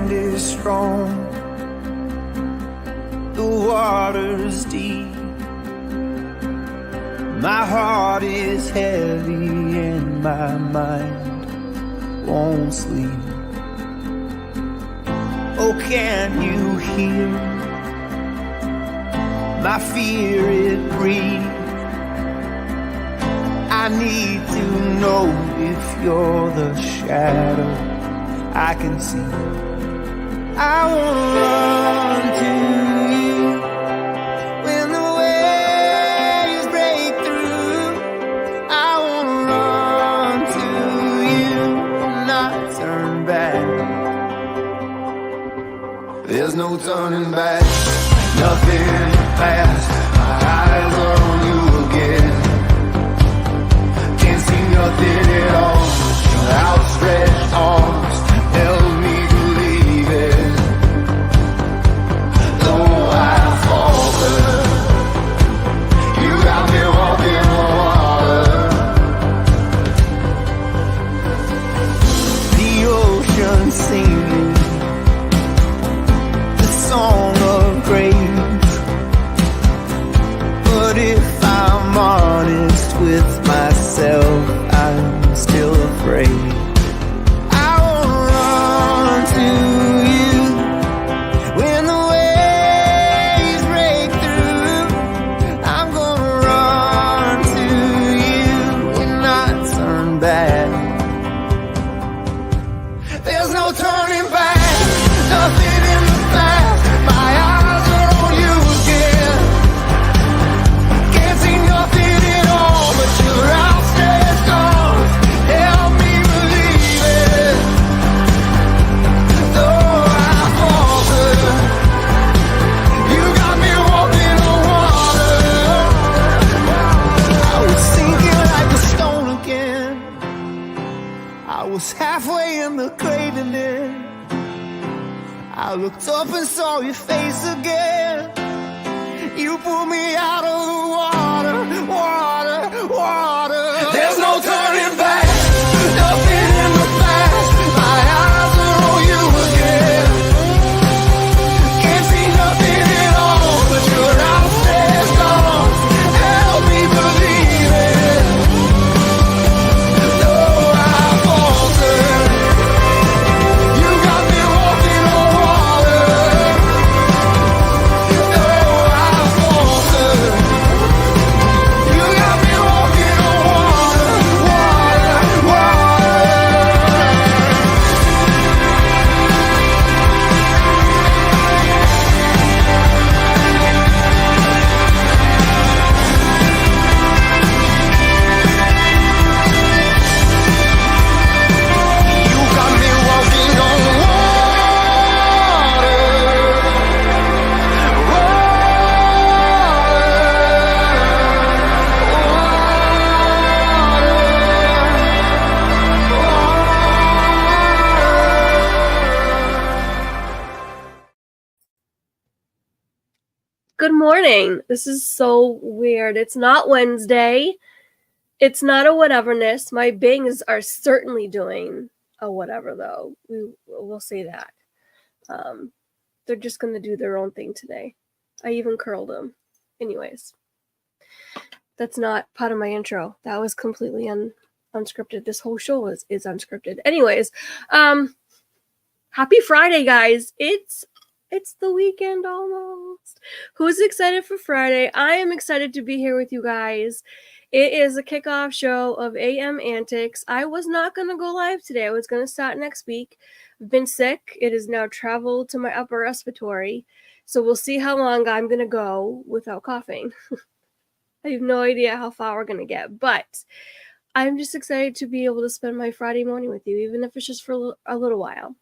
mind is strong, the water's deep. My heart is heavy and my mind won't sleep. Oh, can you hear my fear it breathes? I need to know if you're the shadow I can see. I wanna run to you when the waves break through. I wanna run to you and not turn back. There's no turning back, nothing in the past. My eyes are on you again. Can't see nothing at all. Your outstretched arms help me believe it. Though I falter, you got me walking on water. The ocean singing the song of grace. But if I'm honest with myself, I'm still afraid. I wanna run to you when the waves break through. I'm gonna run to you and not turn back. There's no turning back, nothing in the past. My eyes are on you again. Can't see nothing at all but your outstretched arms help me believe it. Though I falter, you got me walking on water. I was sinking like a stone again. I was halfway in the grave and then I looked up and saw your face again. You pulled me out of the water, water, water. There's no turning back, nothing in the past. My eyes are on you again. Can't see nothing at all but your outstretched arms help me believe it. Though I falter, you got me walking on water. Though I falter, you got me walking on water, water, water. You got me walking on water, Good morning. This is so weird. It's not Wednesday. It's not a whateverness. My bangs are certainly doing a whatever, though. We'll say that. They're just going to do their own thing today. I even curled them. Anyways, that's not part of my intro. That was completely unscripted. This whole show is unscripted. Anyways, happy Friday, guys. It's the weekend almost. Who's excited for Friday? I am excited to be here with you guys. It is a kickoff show of AM Antics. I was not going to go live today. I was going to start next week. I've been sick. It has now traveled to my upper respiratory. So we'll see how long I'm going to go without coughing. I have no idea how far we're going to get. But I'm just excited to be able to spend my Friday morning with you, even if it's just for a little while.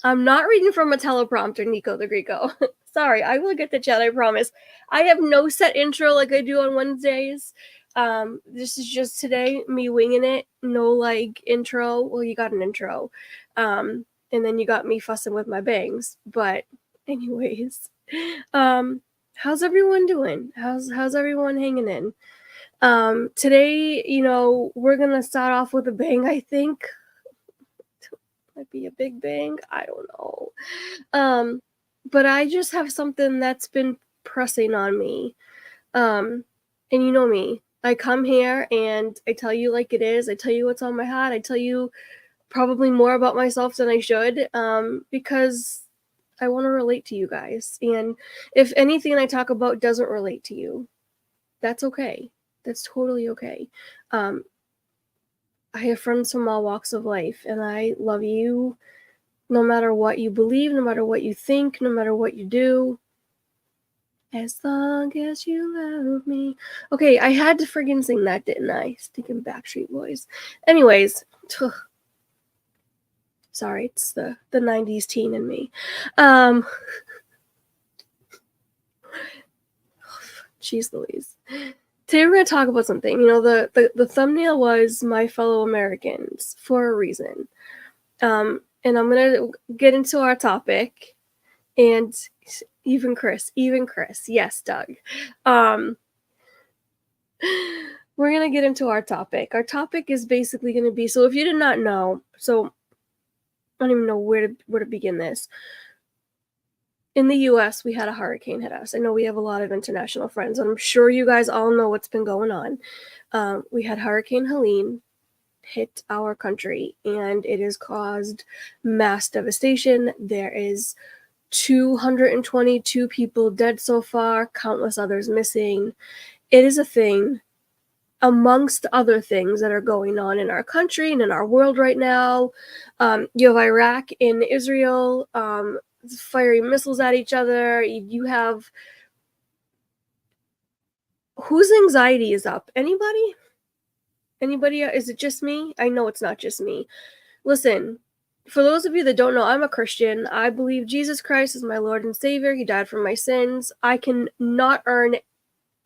I'm not reading from a teleprompter, Nico the Greco. Sorry, I will get to chat, I promise. I have no set intro like I do on Wednesdays. This is just today, me winging it. No, like, intro. Well, you got an intro. And then you got me fussing with my bangs. But anyways, how's everyone doing? How's everyone hanging in? Today, we're going to start off with a bang, I think. Might be a big bang. I don't know. But I just have something that's been pressing on me. And you know me. I come here and I tell you like it is. I tell you what's on my heart. I tell you probably more about myself than I should, because I want to relate to you guys. And if anything I talk about doesn't relate to you, that's okay. That's totally okay. I have friends from all walks of life, and I love you no matter what you believe, no matter what you think, no matter what you do. As long as you love me. Okay, I had to friggin' sing that, didn't I? Stinking Backstreet Boys. Anyways, sorry, it's the 90s teen in me. Jeez Louise. Today we're going to talk about something. You know, the thumbnail was My Fellow Americans for a reason. And I'm going to get into our topic. And even Chris, yes, Doug. We're going to get into our topic. Our topic is basically going to be, so if you did not know, so I don't even know where to begin this. In the US, we had a hurricane hit us. I know we have a lot of international friends, and I'm sure you guys all know what's been going on. We had Hurricane Helene hit our country, and it has caused mass devastation. There is 222 people dead so far, countless others missing. It is a thing amongst other things that are going on in our country and in our world right now. You have Iraq and Israel firing missiles at each other. You have... Whose anxiety is up? Anybody? Anybody? Is it just me? I know it's not just me. Listen, for those of you that don't know, I'm a Christian. I believe Jesus Christ is my Lord and Savior. He died for my sins. I can not earn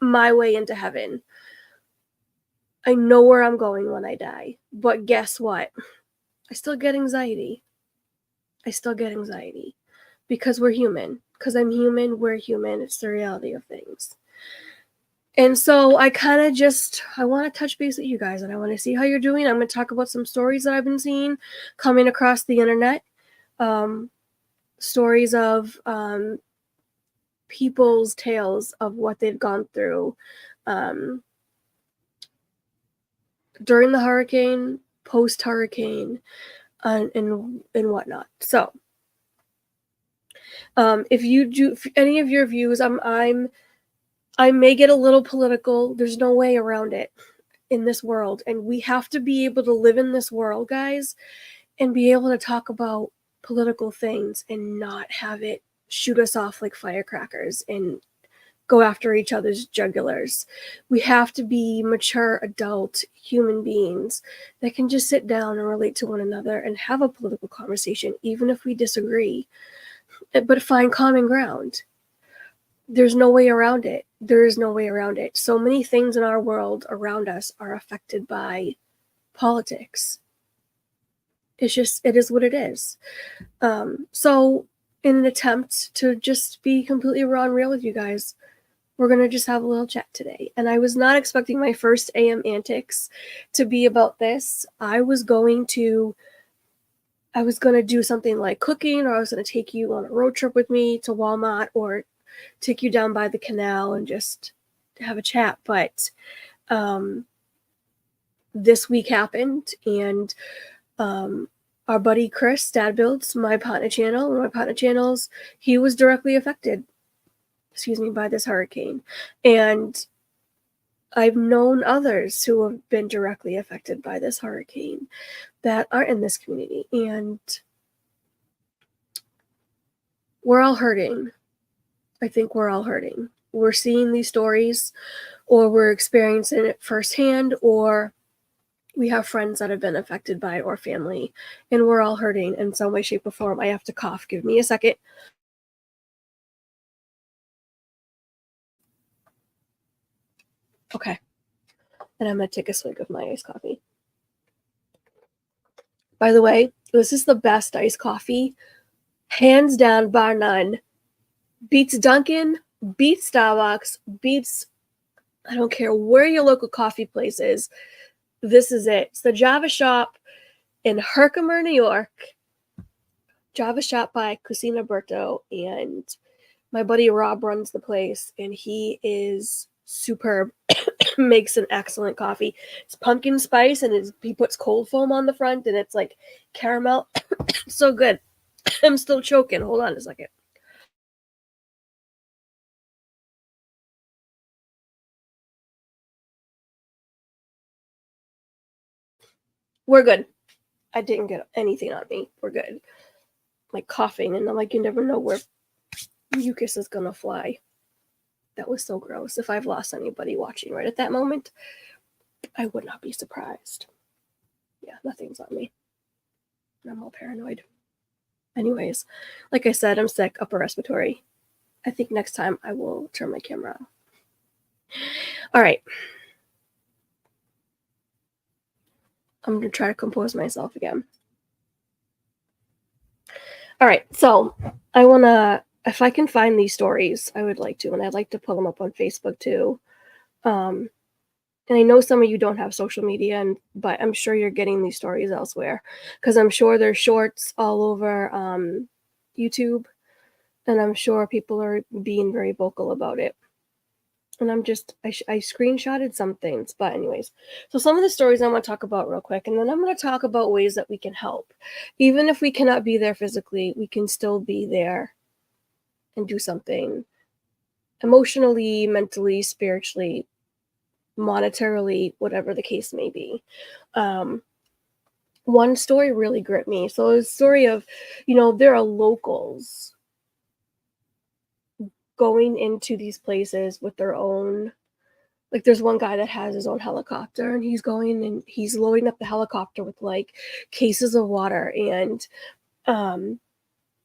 my way into heaven. I know where I'm going when I die. But guess what? I still get anxiety. Because we're human. Because I'm human, we're human. It's the reality of things. And so I want to touch base with you guys, and I want to see how you're doing. I'm going to talk about some stories that I've been seeing coming across the internet. Stories of people's tales of what they've gone through during the hurricane, post-hurricane, and whatnot. So, if you do any of your views, I may get a little political. There's no way around it in this world. And we have to be able to live in this world, guys, and be able to talk about political things and not have it shoot us off like firecrackers and go after each other's jugulars. We have to be mature, adult human beings that can just sit down and relate to one another and have a political conversation, even if we disagree, but find common ground. There's no way around it. There is no way around it. So many things in our world around us are affected by politics. It is what it is. So in an attempt to just be completely raw and real with you guys, we're going to just have a little chat today. And I was not expecting my first AM Antics to be about this. I was going to do something like cooking, or I was going to take you on a road trip with me to Walmart, or take you down by the canal and just have a chat. But this week happened, and our buddy Chris, Dad Builds, one of my partner channels, he was directly affected, by this hurricane. And I've known others who have been directly affected by this hurricane that aren't in this community. And we're all hurting. I think we're all hurting. We're seeing these stories, or we're experiencing it firsthand, or we have friends that have been affected by it, or family, and we're all hurting in some way, shape, or form. I have to cough. Give me a second. Okay. And I'm going to take a swig of my iced coffee. By the way, this is the best iced coffee, hands down, bar none. Beats Dunkin', beats Starbucks, beats, I don't care where your local coffee place is. This is it. It's the Java Shop in Herkimer, New York. Java Shop by Cucina Berto, and my buddy Rob runs the place, and he is superb. Makes an excellent coffee. It's pumpkin spice, and he puts cold foam on the front, and it's like caramel. So good. I'm still choking. Hold on a second. We're good. I didn't get anything on me. We're good. Like coughing, and I'm like, you never know where mucus is gonna fly. That was so gross. If I've lost anybody watching right at that moment, I would not be surprised. Yeah, nothing's on me. I'm all paranoid. Anyways, like I said, I'm sick, upper respiratory. I think next time I will turn my camera on. All right. I'm going to try to compose myself again. All right. So I want to, if I can find these stories, I would like to, and I'd like to pull them up on Facebook too. And I know some of you don't have social media, but I'm sure you're getting these stories elsewhere, because I'm sure there's shorts all over YouTube, and I'm sure people are being very vocal about it. And I screenshotted some things, but anyways, so some of the stories I want to talk about real quick, and then I'm going to talk about ways that we can help. Even if we cannot be there physically, we can still be there and do something emotionally, mentally, spiritually, monetarily, whatever the case may be. One story really gripped me. So it's a story of, there are locals going into these places with their own, like there's one guy that has his own helicopter, and he's going and he's loading up the helicopter with like cases of water, and I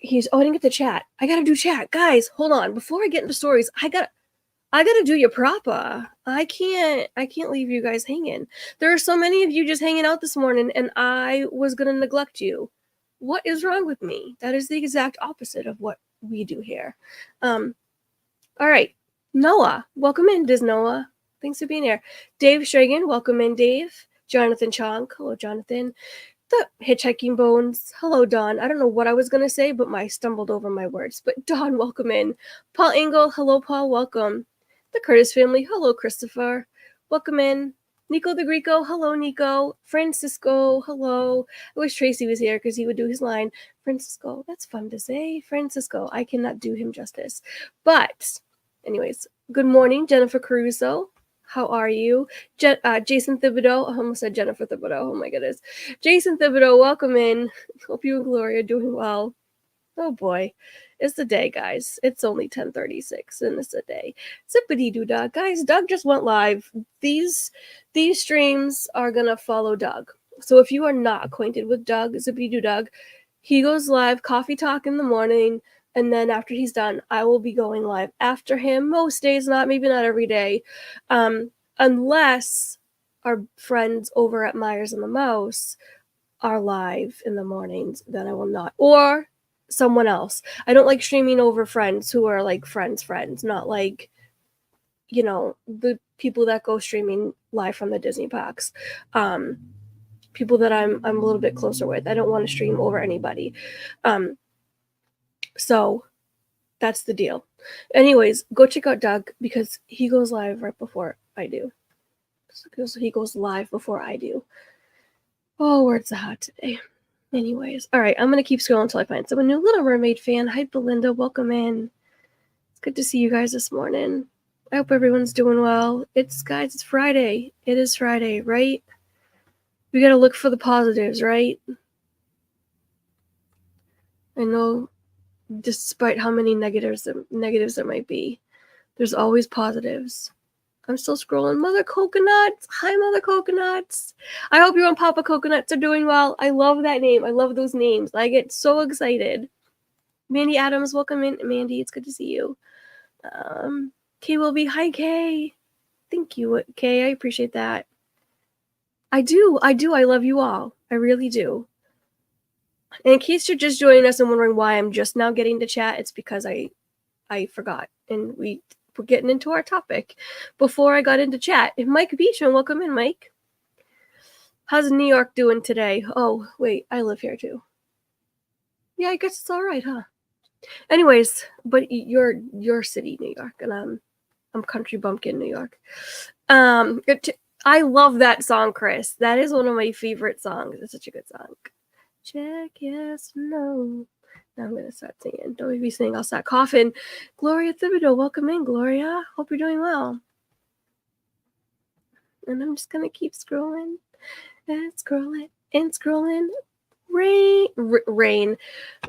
didn't get the chat. I gotta do chat. Guys, hold on. Before I get into stories, I gotta do your proper. I can't leave you guys hanging. There are so many of you just hanging out this morning, and I was gonna neglect you. What is wrong with me? That is the exact opposite of what we do here. All right. Noah, welcome in, Diz Noah. Thanks for being here. Dave Stragan, welcome in, Dave. Jonathan Chong, hello, Jonathan. The Hitchhiking Bones, hello, Dawn. I don't know what I was going to say, but I stumbled over my words. But Dawn, welcome in. Paul Engel, hello, Paul, welcome. The Curtis family, hello, Christopher. Welcome in. Nico the Greco, hello, Nico. Francisco, hello. I wish Tracy was here because he would do his line. Francisco, that's fun to say. Francisco, I cannot do him justice. But, anyways, good morning, Jennifer Caruso. How are you? Jason Thibodeau. I almost said Jennifer Thibodeau. Oh my goodness. Jason Thibodeau, welcome in. Hope you and Gloria are doing well. Oh boy. It's the day, guys. It's only 10:36 and it's a day. Zippity doo dah. Guys, Doug just went live. These streams are gonna follow Doug. So if you are not acquainted with Doug, Zippity doo Doug, he goes live, coffee talk in the morning. And then after he's done, I will be going live after him. Most days, maybe not every day. Unless our friends over at Myers and the Mouse are live in the mornings, then I will not. Or someone else. I don't like streaming over friends who are like friends, not like, the people that go streaming live from the Disney parks. People that I'm a little bit closer with. I don't want to stream over anybody. So that's the deal. Anyways, go check out Doug because he goes live right before I do. So he goes live before I do. Oh, words are hot today. Anyways, all right, I'm going to keep scrolling until I find someone new. Little Mermaid fan. Hi, Belinda. Welcome in. It's good to see you guys this morning. I hope everyone's doing well. It's Friday. It is Friday, right? We got to look for the positives, right? I know despite how many negatives there might be, there's always positives. I'm still scrolling. Mother Coconuts. Hi, Mother Coconuts. I hope you and Papa Coconuts are doing well. I love that name. I love those names. I get so excited. Mandy Adams, welcome in. Mandy, it's good to see you. Kay will be. Hi, Kay. Thank you, Kay. I appreciate that. I do. I love you all. I really do. And in case you're just joining us and wondering why I'm just now getting to chat, it's because I forgot. And we're getting into our topic before I got into chat. And Mike Beecham, welcome in, Mike. How's New York doing today? Oh, wait, I live here too. Yeah, I guess it's all right, huh? Anyways, but you're city, New York, and I'm country bumpkin, New York. I love that song, Chris. That is one of my favorite songs. It's such a good song. Check, yes, no. Now I'm gonna start singing. Don't make me sing. I'll start coughing. Gloria Thibodeau, welcome in, Gloria. Hope you're doing well. And I'm just gonna keep scrolling and scrolling and scrolling. Rain.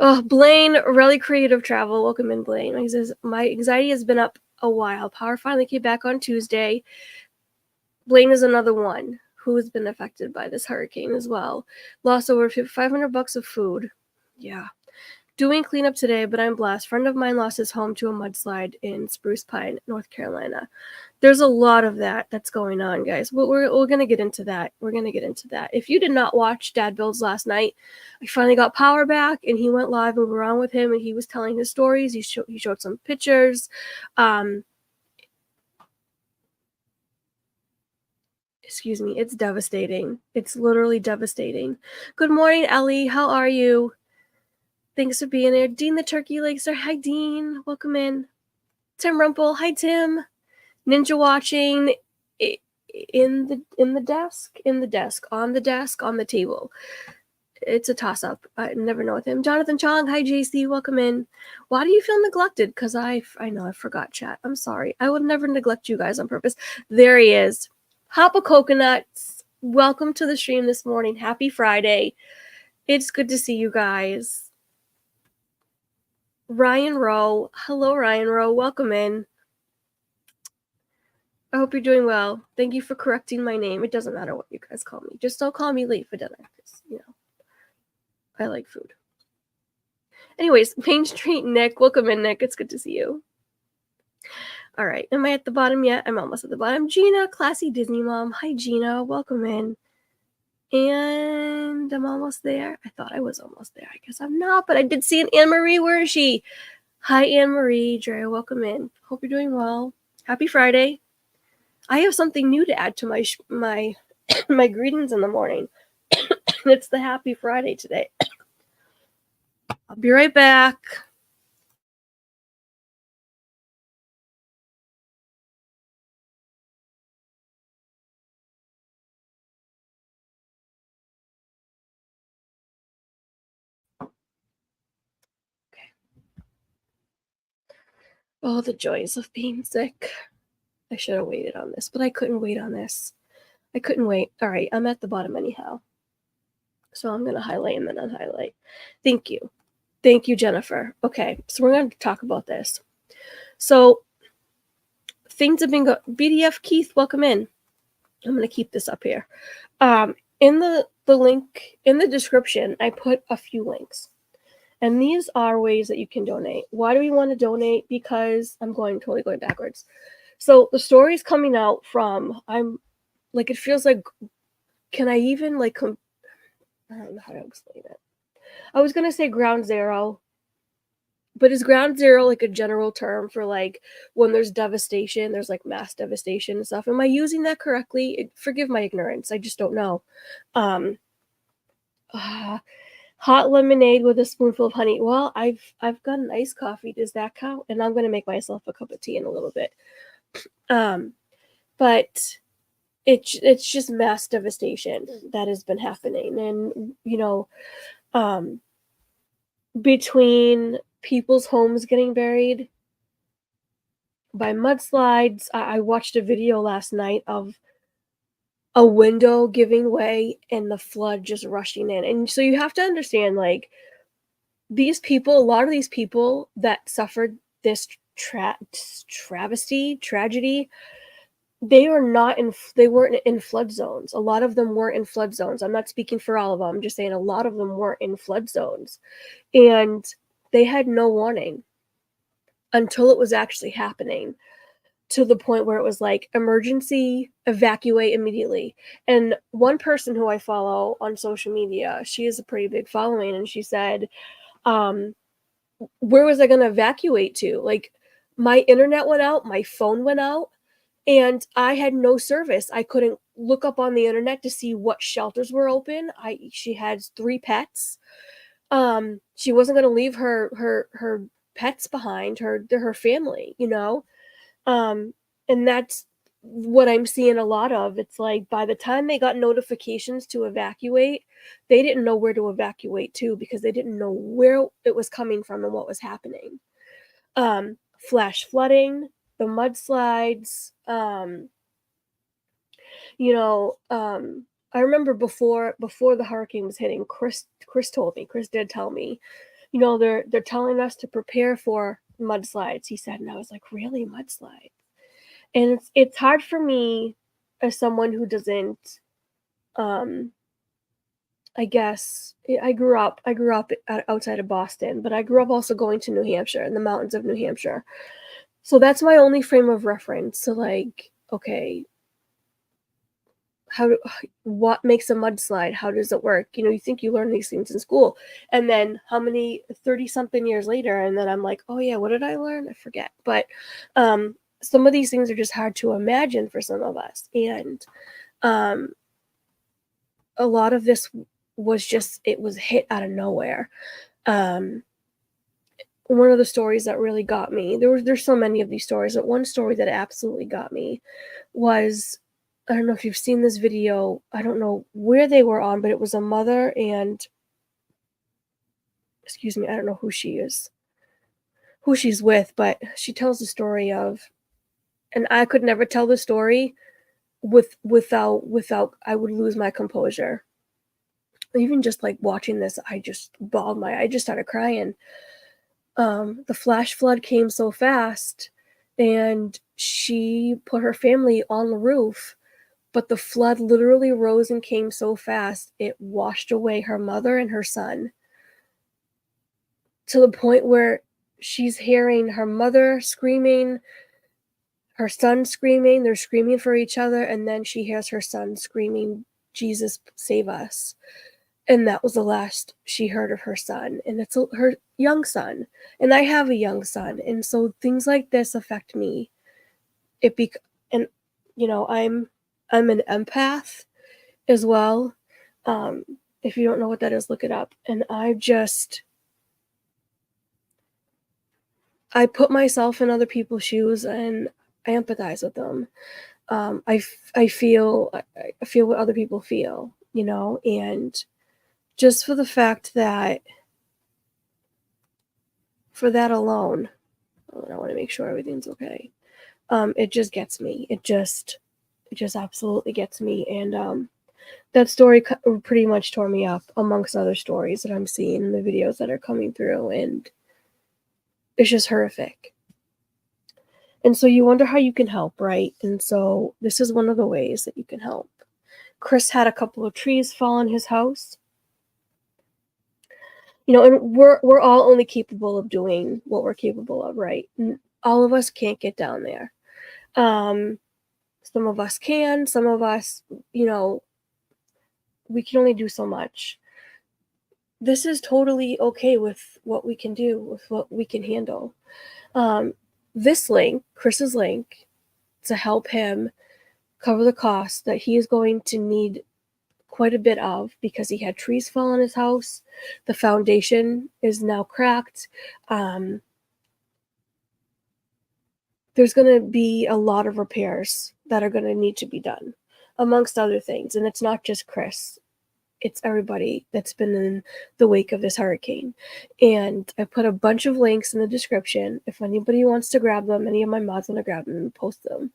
Oh, Blaine, really creative travel. Welcome in, Blaine. My anxiety has been up a while. Power finally came back on Tuesday. Blaine is another one who has been affected by this hurricane as well. Lost over $500 of food. Yeah. Doing cleanup today, but I'm blessed. Friend of mine lost his home to a mudslide in Spruce Pine, North Carolina. There's a lot of that's going on, guys. We're going to get into that. We're going to get into that. If you did not watch Dad Builds last night, I finally got power back, and he went live, and we were on with him, and he was telling his stories. He showed some pictures. Excuse me. It's devastating. It's literally devastating. Good morning, Ellie. How are you? Thanks for being there. Dean the Turkey Legs. Hi, Dean. Welcome in. Tim Rumple. Hi, Tim. Ninja watching in the desk, on the table. It's a toss-up. I never know with him. Jonathan Chong. Hi, JC. Welcome in. Why do you feel neglected? Because I know I forgot chat. I'm sorry. I would never neglect you guys on purpose. There he is. Hoppa Coconuts. Welcome to the stream this morning. Happy Friday. It's good to see you guys. Ryan Rowe. Hello, Ryan Rowe. Welcome in. I hope you're doing well. Thank you for correcting my name. It doesn't matter what you guys call me. Just don't call me late for dinner, because, I like food. Anyways, Main Street Nick. Welcome in, Nick. It's good to see you. All right. Am I at the bottom yet? I'm almost at the bottom. Gina, classy Disney mom. Hi, Gina. Welcome in. And I'm almost there. I thought I was almost there. I guess I'm not, but I did see an Anne-Marie. Where is she? Hi, Anne-Marie. Drea, welcome in. Hope you're doing well. Happy Friday. I have something new to add to my my greetings in the morning. It's the Happy Friday today. I'll be right back. Okay. Oh, the joys of being sick. I should have waited on this, but I couldn't wait on this. I couldn't wait. All right, I'm at the bottom anyhow. So I'm going to highlight and then unhighlight. Thank you. Thank you, Jennifer. Okay, so we're going to talk about this. So things have been BDF Keith, welcome in. I'm going to keep this up here. In the link in the description, I put a few links. And these are ways that you can donate. Why do we want to donate? Because I'm totally going backwards. So the story is coming out from, it feels like, can I even I don't know how to explain it. I was going to say ground zero, but is ground zero a general term for when there's devastation, there's mass devastation and stuff? Am I using that correctly? Forgive my ignorance. I just don't know. Hot lemonade with a spoonful of honey. Well, I've got an iced coffee. Does that count? And I'm going to make myself a cup of tea in a little bit. But it's just mass devastation that has been happening. And, between people's homes getting buried by mudslides, I watched a video last night of a window giving way and the flood just rushing in. And so you have to understand, these people, a lot of these people that suffered this tragedy, they weren't in flood zones. A lot of them weren't in flood zones. I'm not speaking for all of them. I'm just saying a lot of them weren't in flood zones. And they had no warning until it was actually happening, to the point where it was emergency, evacuate immediately. And one person who I follow on social media, she has a pretty big following, and she said, where was I going to evacuate to? My internet went out, my phone went out, and I had no service. I couldn't look up on the internet to see what shelters were open. She had 3 pets. She wasn't going to leave her pets behind, her family, you know? And that's what I'm seeing a lot of. It's like by the time they got notifications to evacuate, they didn't know where to evacuate to because they didn't know where it was coming from and what was happening. Flash flooding, the mudslides, you know, I remember before the hurricane was hitting, Chris did tell me, you know, they're telling us to prepare for mudslides, he said, and I was like, really, mudslides? And it's hard for me as someone who doesn't, um, I guess I grew up outside of Boston, but I grew up also going to New Hampshire, in the mountains of New Hampshire. So that's my only frame of reference. So like, okay, how what makes a mudslide? How does it work? You know, you think you learn these things in school, and then how many 30 something years later, and then I'm like, oh yeah, what did I learn? I forget. But some of these things are just hard to imagine for some of us, and um, a lot of this was just it was hit out of nowhere. Um, One of the stories that really got me, there's so many of these stories, but one story that absolutely got me was, I don't know if you've seen this video. I don't know where they were on, but it was a mother and, excuse me, I don't know who she's with, but she tells the story of, and I could never tell the story without I would lose my composure. Even just like watching this, I just started crying. The flash flood came so fast, and she put her family on the roof, but the flood literally rose and came so fast it washed away her mother and her son, to the point where she's hearing her mother screaming, her son screaming, they're screaming for each other, and then she hears her son screaming, Jesus save us. And that was the last she heard of her son, and it's her young son, and I have a young son, and so things like this affect me. And you know, I'm an empath as well. um if you don't know what that is, look it up. And I put myself in other people's shoes, and I empathize with them. I feel what other people feel, you know, and just for the fact that, for that alone, I want to make sure everything's okay. It just gets me. It just absolutely gets me. And that story pretty much tore me up, amongst other stories that I'm seeing in the videos that are coming through, and it's just horrific. And so you wonder how you can help, right? And so this is one of the ways that you can help. Chris had a couple of trees fall in his house. You know, and we're all only capable of doing what we're capable of, right? All of us can't get down there. Some of us can, some of us, you know, we can only do so much. This is totally okay with what we can do, with what we can handle. This link, Chris's link, to help him cover the cost that he is going to need quite a bit of, because he had trees fall on his house. The foundation is now cracked. There's going to be a lot of repairs that are going to need to be done, amongst other things. And it's not just Chris. It's everybody that's been in the wake of this hurricane. And I put a bunch of links in the description. If anybody wants to grab them, any of my mods want to grab them and post them.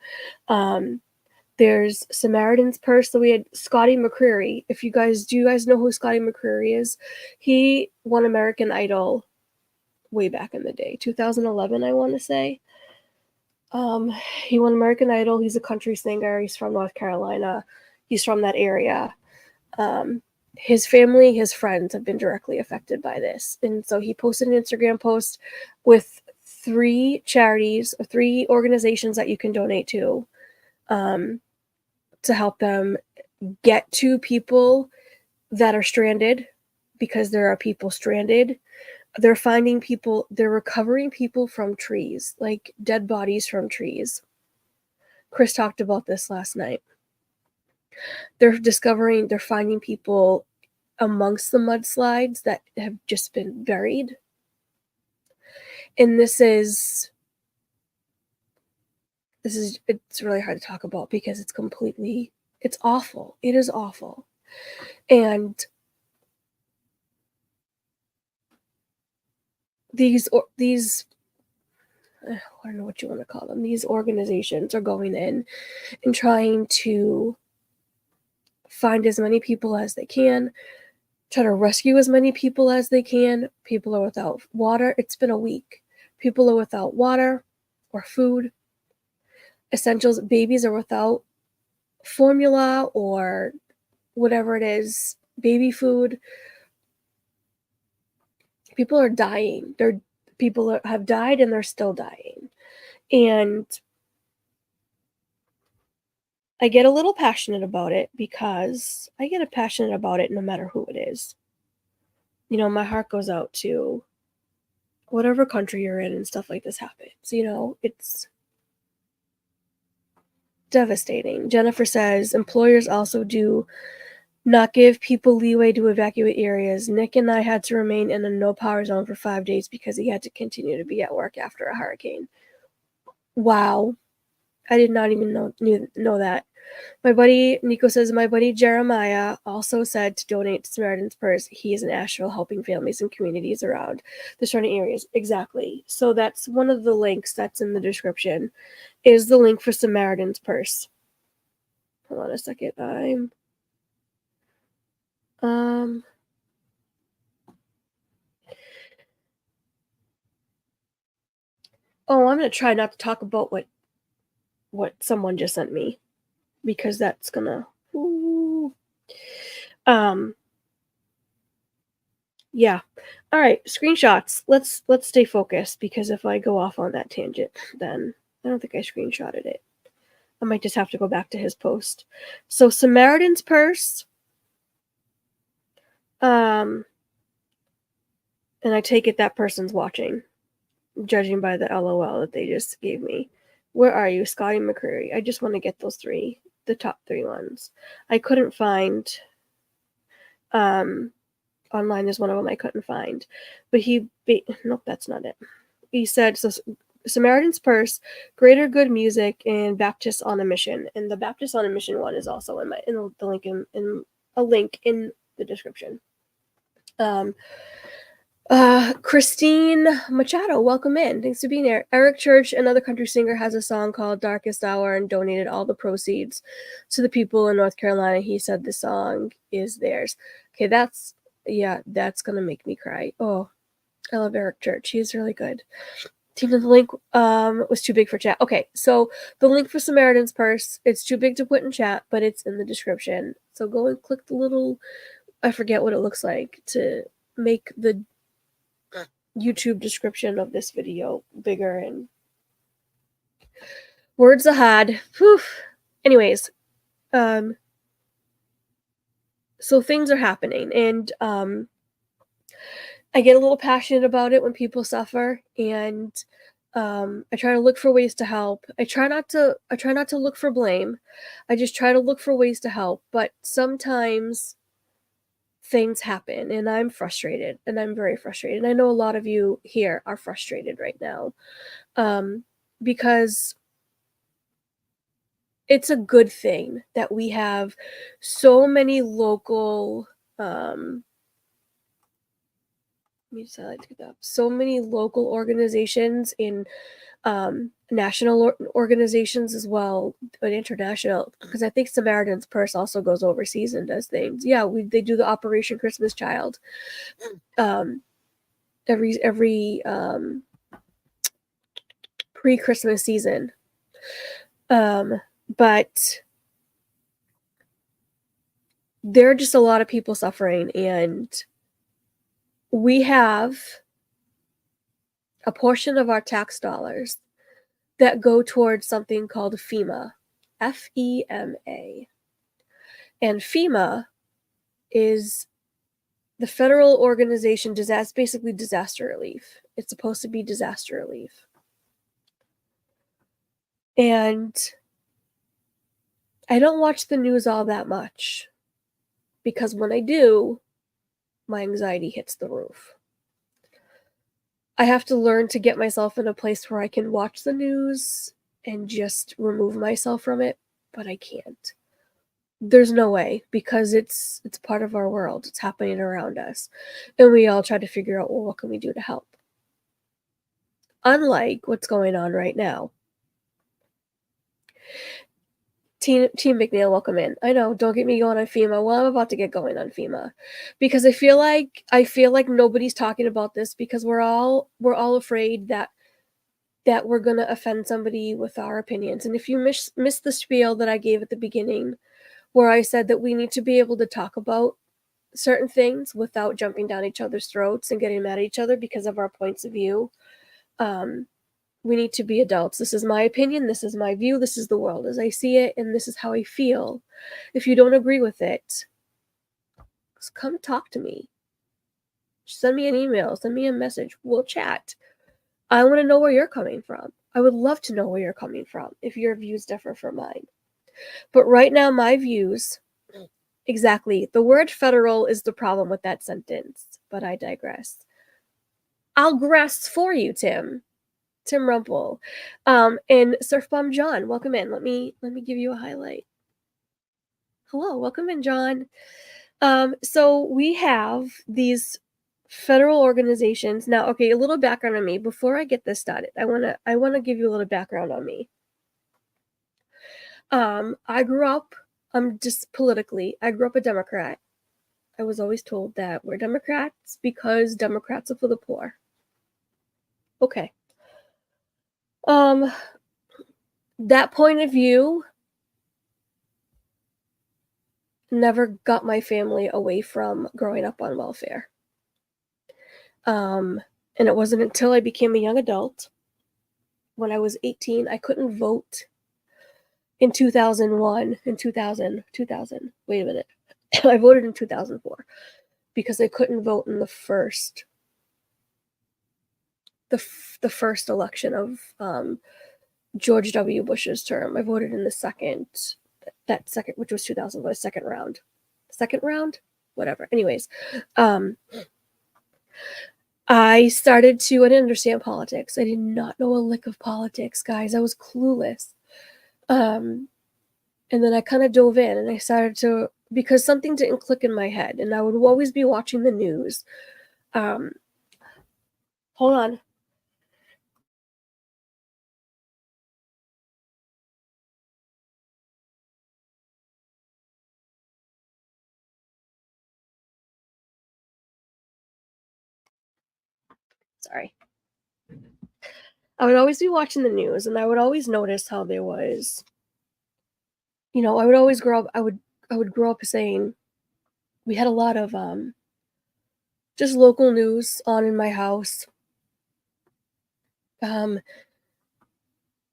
There's Samaritan's Purse. So we had Scotty McCreery. Do you guys know who Scotty McCreery is? He won American Idol way back in the day, 2011, I want to say. He won American Idol. He's a country singer. He's from North Carolina. He's from that area. His family, his friends have been directly affected by this. And so he posted an Instagram post with 3 charities, or 3 organizations that you can donate to help them get to people that are stranded, because there are people stranded. They're finding people, they're recovering people from trees, like dead bodies from trees. Chris talked about this last night. They're finding people amongst the mudslides that have just been buried. And it's really hard to talk about because it's awful. It is awful. And these I don't know what you want to call them. These organizations are going in and trying to find as many people as they can, try to rescue as many people as they can. People are without water. It's been a week. People are without water or food. Essentials. Babies are without formula or whatever it is, baby food. People are dying. People have died and they're still dying. And I get a little passionate about it because I get passionate about it no matter who it is. You know, my heart goes out to whatever country you're in and stuff like this happens. You know, it's devastating. Jennifer says employers also do not give people leeway to evacuate areas. Nick and I had to remain in a no power zone for 5 days because he had to continue to be at work after a hurricane. Wow. I did not even know that. My buddy, Nico says, my buddy Jeremiah also said to donate to Samaritan's Purse. He is in Asheville helping families and communities around the surrounding areas. Exactly. So that's one of the links that's in the description, is the link for Samaritan's Purse. Hold on a second. I'm going to try not to talk about what someone just sent me because that's going to... Yeah. All right, screenshots. Let's stay focused because if I go off on that tangent, then I don't think I screenshotted it. I might just have to go back to his post. So Samaritan's Purse. And I take it that person's watching, judging by the LOL that they just gave me. Where are you, Scotty McCreary? I just want to get those three, the top 3 ones. I couldn't find. Online is one of them I couldn't find, but nope, that's not it. He said so. Samaritan's Purse, Greater Good Music, and Baptists on a Mission. And the Baptists on a Mission one is also in the link in a link in the description. Christine Machado, welcome in. Thanks for being here. Eric Church, another country singer, has a song called Darkest Hour and donated all the proceeds to the people in North Carolina. He said the song is theirs. Okay, that's gonna make me cry. Oh, I love Eric Church. He's really good. The link was too big for chat. Okay, so the link for Samaritan's Purse, it's too big to put in chat, but it's in the description. So go and click the little, I forget what it looks like, to make the YouTube description of this video bigger and words ahead. Whew. Anyways, so things are happening, and I get a little passionate about it when people suffer, and I try to look for ways to help. I try not to look for blame. I just try to look for ways to help, but sometimes things happen and I'm frustrated, and I'm very frustrated. And I know a lot of you here are frustrated right now because it's a good thing that we have so many local so many local organizations in national organizations as well, but international, because I think Samaritan's Purse also goes overseas and does things. Yeah, they do the Operation Christmas Child every pre-Christmas season. But there are just a lot of people suffering, and we have a portion of our tax dollars that go towards something called FEMA, FEMA. And FEMA is the federal organization, basically disaster relief. It's supposed to be disaster relief. And I don't watch the news all that much because when I do, my anxiety hits the roof. I have to learn to get myself in a place where I can watch the news and just remove myself from it, but I can't. There's no way, because it's part of our world. It's happening around us. And we all try to figure out, well, what can we do to help? Unlike what's going on right now. Team McNeil, welcome in. I know, don't get me going on FEMA. Well, I'm about to get going on FEMA, because I feel like nobody's talking about this, because we're all afraid that we're gonna offend somebody with our opinions. And if you missed the spiel that I gave at the beginning, where I said that we need to be able to talk about certain things without jumping down each other's throats and getting mad at each other because of our points of view. We need to be adults. This is my opinion. This is my view. This is the world as I see it. And this is how I feel. If you don't agree with it, just come talk to me. Send me an email. Send me a message. We'll chat. I want to know where you're coming from. I would love to know where you're coming from if your views differ from mine. But right now, my views, exactly. The word federal is the problem with that sentence, but I digress. I'll gress for you, Tim Rumpel. And Surf Bomb John, welcome in. Let me give you a highlight. Hello, welcome in, John. So we have these federal organizations. Now, okay, a little background on me before I get this started. I wanna give you a little background on me. I grew up, just politically, I grew up a Democrat. I was always told that we're Democrats because Democrats are for the poor. Okay. That point of view never got my family away from growing up on welfare. And it wasn't until I became a young adult, when I was 18, I couldn't vote in 2001, in 2000, wait a minute. I voted in 2004 because I couldn't vote in the first election of George W. Bush's term. I voted in the second, which was 2000, was second round. Whatever. Anyways, I didn't understand politics. I did not know a lick of politics, guys. I was clueless. And then I kind of dove in and I started to, because something didn't click in my head, and I would always be watching the news. Hold on. Sorry. I would always be watching the news, and I would always notice how there was, I would always grow up, I would grow up saying, we had a lot of just local news on in my house. My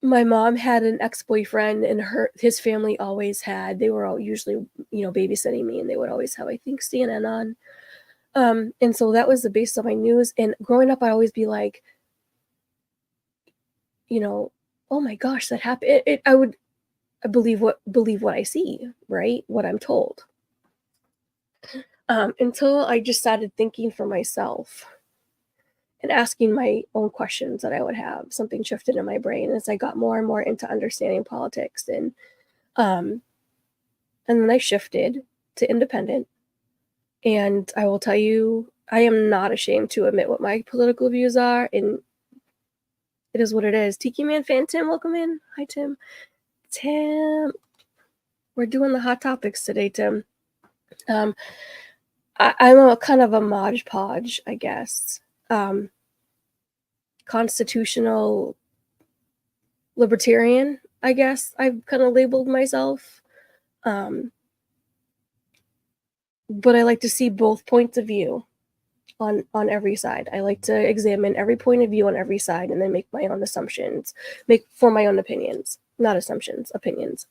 mom had an ex-boyfriend, and his family always had, they were all usually, babysitting me, and they would always have, I think, CNN on. And so that was the base of my news. And growing up, I'd always be like, oh my gosh, that happened. I believe what I see, right? What I'm told. Until I just started thinking for myself and asking my own questions that I would have. Something shifted in my brain as I got more and more into understanding politics. And then I shifted to independent. And I will tell you, I am not ashamed to admit what my political views are, and it is what it is. Tiki Man fan Tim, welcome in. Hi, Tim. Tim, we're doing the hot topics today, Tim. I'm a kind of a Mod Podge, I guess. Constitutional libertarian, I guess I've kind of labeled myself. But I like to see both points of view on every side. I like to examine every point of view on every side and then make my own assumptions, for my own opinions, not assumptions, opinions.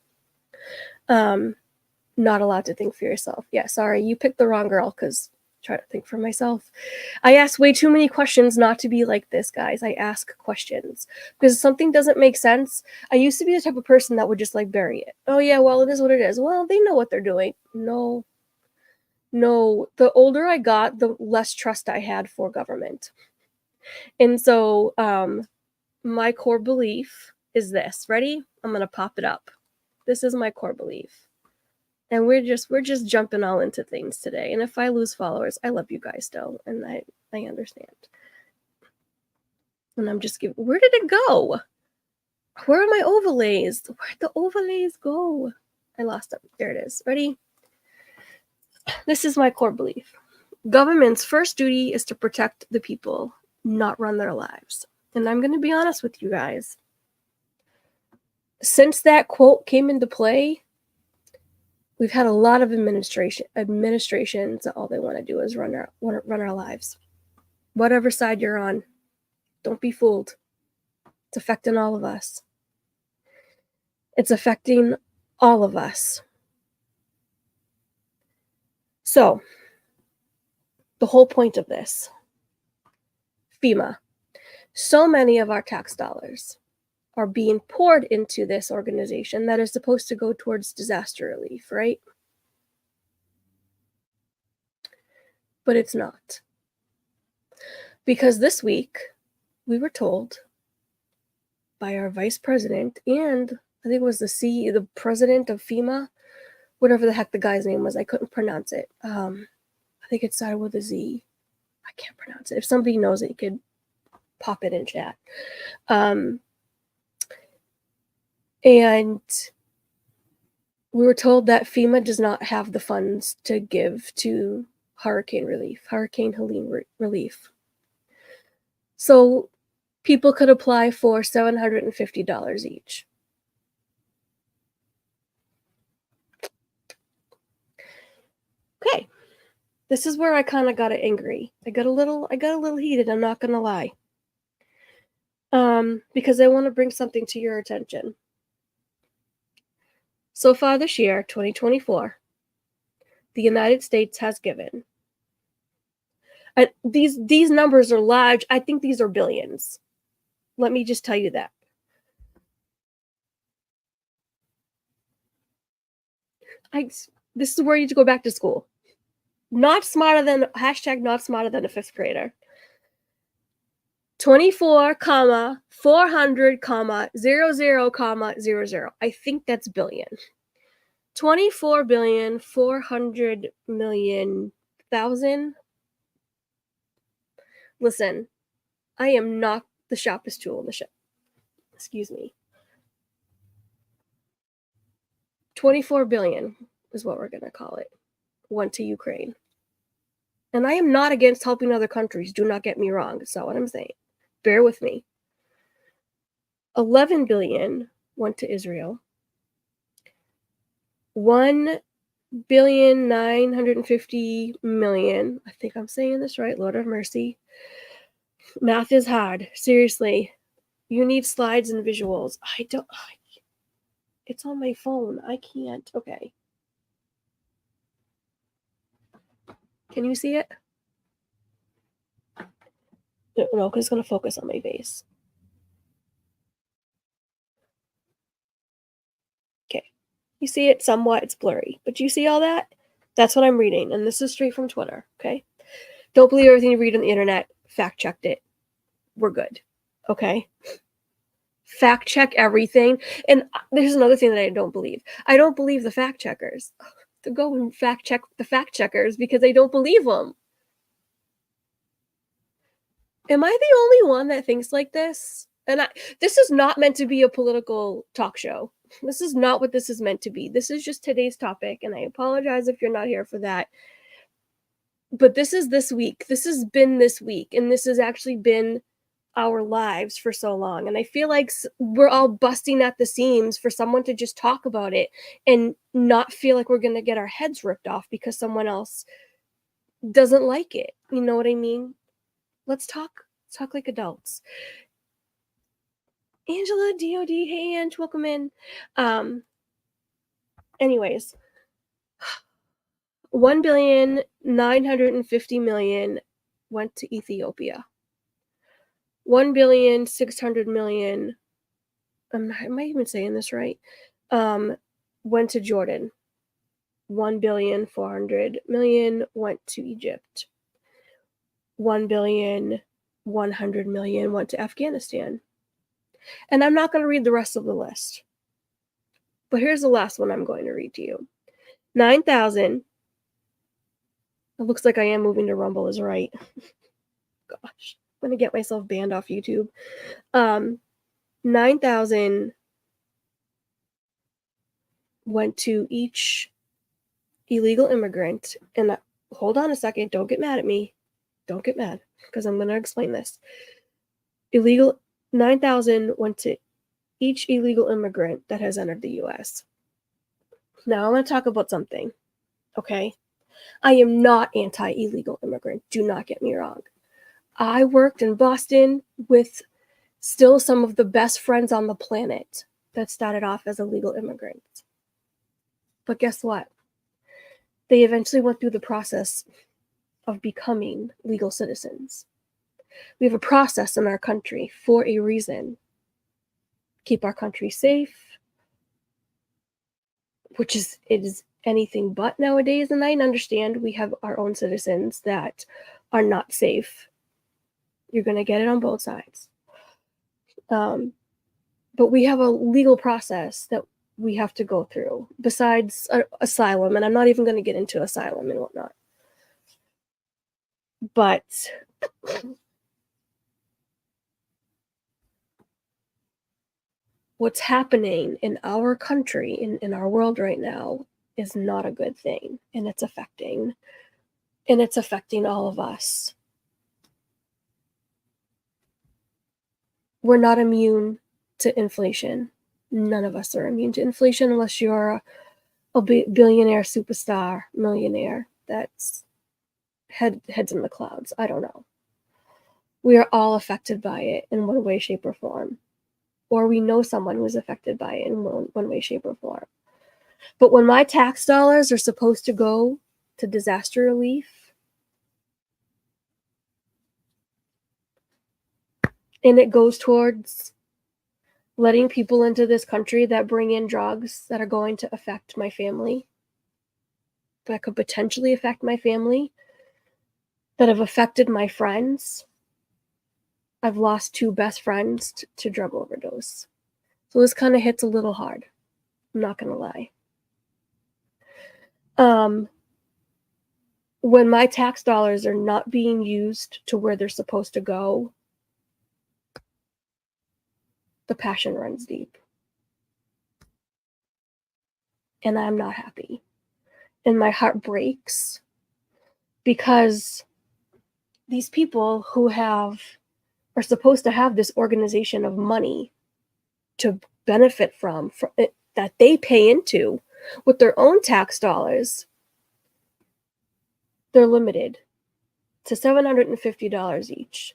Not allowed to think for yourself. Yeah, sorry, you picked the wrong girl, because try to think for myself. I ask way too many questions not to be like this, guys. I ask questions because if something doesn't make sense. I used to be the type of person that would just bury it. Oh yeah, well, it is what it is. Well, they know what they're doing. No, No, the older I got, the less trust I had for government. And so, my core belief is this. Ready? I'm going to pop it up. This is my core belief. And we're just jumping all into things today. And if I lose followers, I love you guys still, and I understand. And I'm just giving. Where did it go? Where are my overlays? Where'd the overlays go? I lost them. There it is. Ready? This is my core belief. Government's first duty is to protect the people, not run their lives. And I'm going to be honest with you guys. Since that quote came into play, we've had a lot of administrations that all they want to do is run our lives. Whatever side you're on, don't be fooled. It's affecting all of us. It's affecting all of us. So, the whole point of this, FEMA, so many of our tax dollars are being poured into this organization that is supposed to go towards disaster relief, right? But it's not. Because this week, we were told by our vice president and I think it was the president of FEMA, whatever the heck the guy's name was, I couldn't pronounce it. I think it started with a Z. I can't pronounce it. If somebody knows it, you could pop it in chat. And we were told that FEMA does not have the funds to give to Hurricane Helene relief. So people could apply for $750 each. Okay. This is where I kind of got angry. I got a little heated, I'm not going to lie. Because I want to bring something to your attention. So far this year, 2024, the United States has given. These numbers are large. I think these are billions. Let me just tell you that. This is where you need to go back to school. Not smarter than a 5th grader. 24, 400, 00, 00. I think that's billion. 24,400,000,000. Listen, I am not the sharpest tool in the shed. Excuse me. 24 billion is what we're going to call it. Went to Ukraine. And I am not against helping other countries. Do not get me wrong. That's not what I'm saying. Bear with me. 11 billion went to Israel. 1,950,000,000. I think I'm saying this right. Lord have mercy. Math is hard. Seriously. You need slides and visuals. It's on my phone. I can't. Okay. Can you see it? No, because it's going to focus on my face. Okay. You see it somewhat. It's blurry. But you see all that? That's what I'm reading. And this is straight from Twitter. Okay? Don't believe everything you read on the internet. Fact checked it. We're good. Okay? Fact check everything. And there's another thing that I don't believe. I don't believe the fact checkers. To go and fact check the fact checkers because I don't believe them. Am I the only one that thinks like this? And this is not meant to be a political talk show. This is not what this is meant to be. This is just today's topic, and I apologize if you're not here for that. But this is this week. This has been this week, and this has actually been our lives for so long. And I feel like we're all busting at the seams for someone to just talk about it and not feel like we're going to get our heads ripped off because someone else doesn't like it. You know what I mean? Let's talk like adults. Angela, DOD, hey Ange, welcome in. Anyways, 1,950,000,000 went to Ethiopia. 1,600,000,000. Am I even saying this right? Went to Jordan. 1,400,000,000 went to Egypt. 1,100,000,000 went to Afghanistan. And I'm not going to read the rest of the list. But here's the last one I'm going to read to you. 9,000. It looks like I am moving to Rumble is right. Gosh, I'm going to get myself banned off YouTube. 9,000 went to each illegal immigrant. And hold on a second. Don't get mad at me. Don't get mad, because I'm going to explain this. 9,000 went to each illegal immigrant that has entered the U.S. Now I want to talk about something, okay? I am not anti-illegal immigrant. Do not get me wrong. I worked in Boston with still some of the best friends on the planet that started off as illegal immigrants. But guess what? They eventually went through the process of becoming legal citizens. We have a process in our country for a reason. Keep our country safe, which it is anything but nowadays. And I understand we have our own citizens that are not safe. You're going to get it on both sides. But we have a legal process that we have to go through besides asylum. And I'm not even going to get into asylum and whatnot. But what's happening in our country, in our world right now, is not a good thing. And it's affecting all of us. We're not immune to inflation. None of us are immune to inflation unless you're a billionaire, superstar, millionaire that's heads in the clouds. I don't know. We are all affected by it in one way, shape, or form. Or we know someone who is affected by it in one way, shape, or form. But when my tax dollars are supposed to go to disaster relief, and it goes towards letting people into this country that bring in drugs that are going to affect my family, that could potentially affect my family, that have affected my friends. I've lost 2 best friends to drug overdose. So this kind of hits a little hard. I'm not going to lie. When my tax dollars are not being used to where they're supposed to go, the passion runs deep. And I'm not happy. And my heart breaks because these people who are supposed to have this organization of money to benefit from it, that they pay into with their own tax dollars, they're limited to $750 each.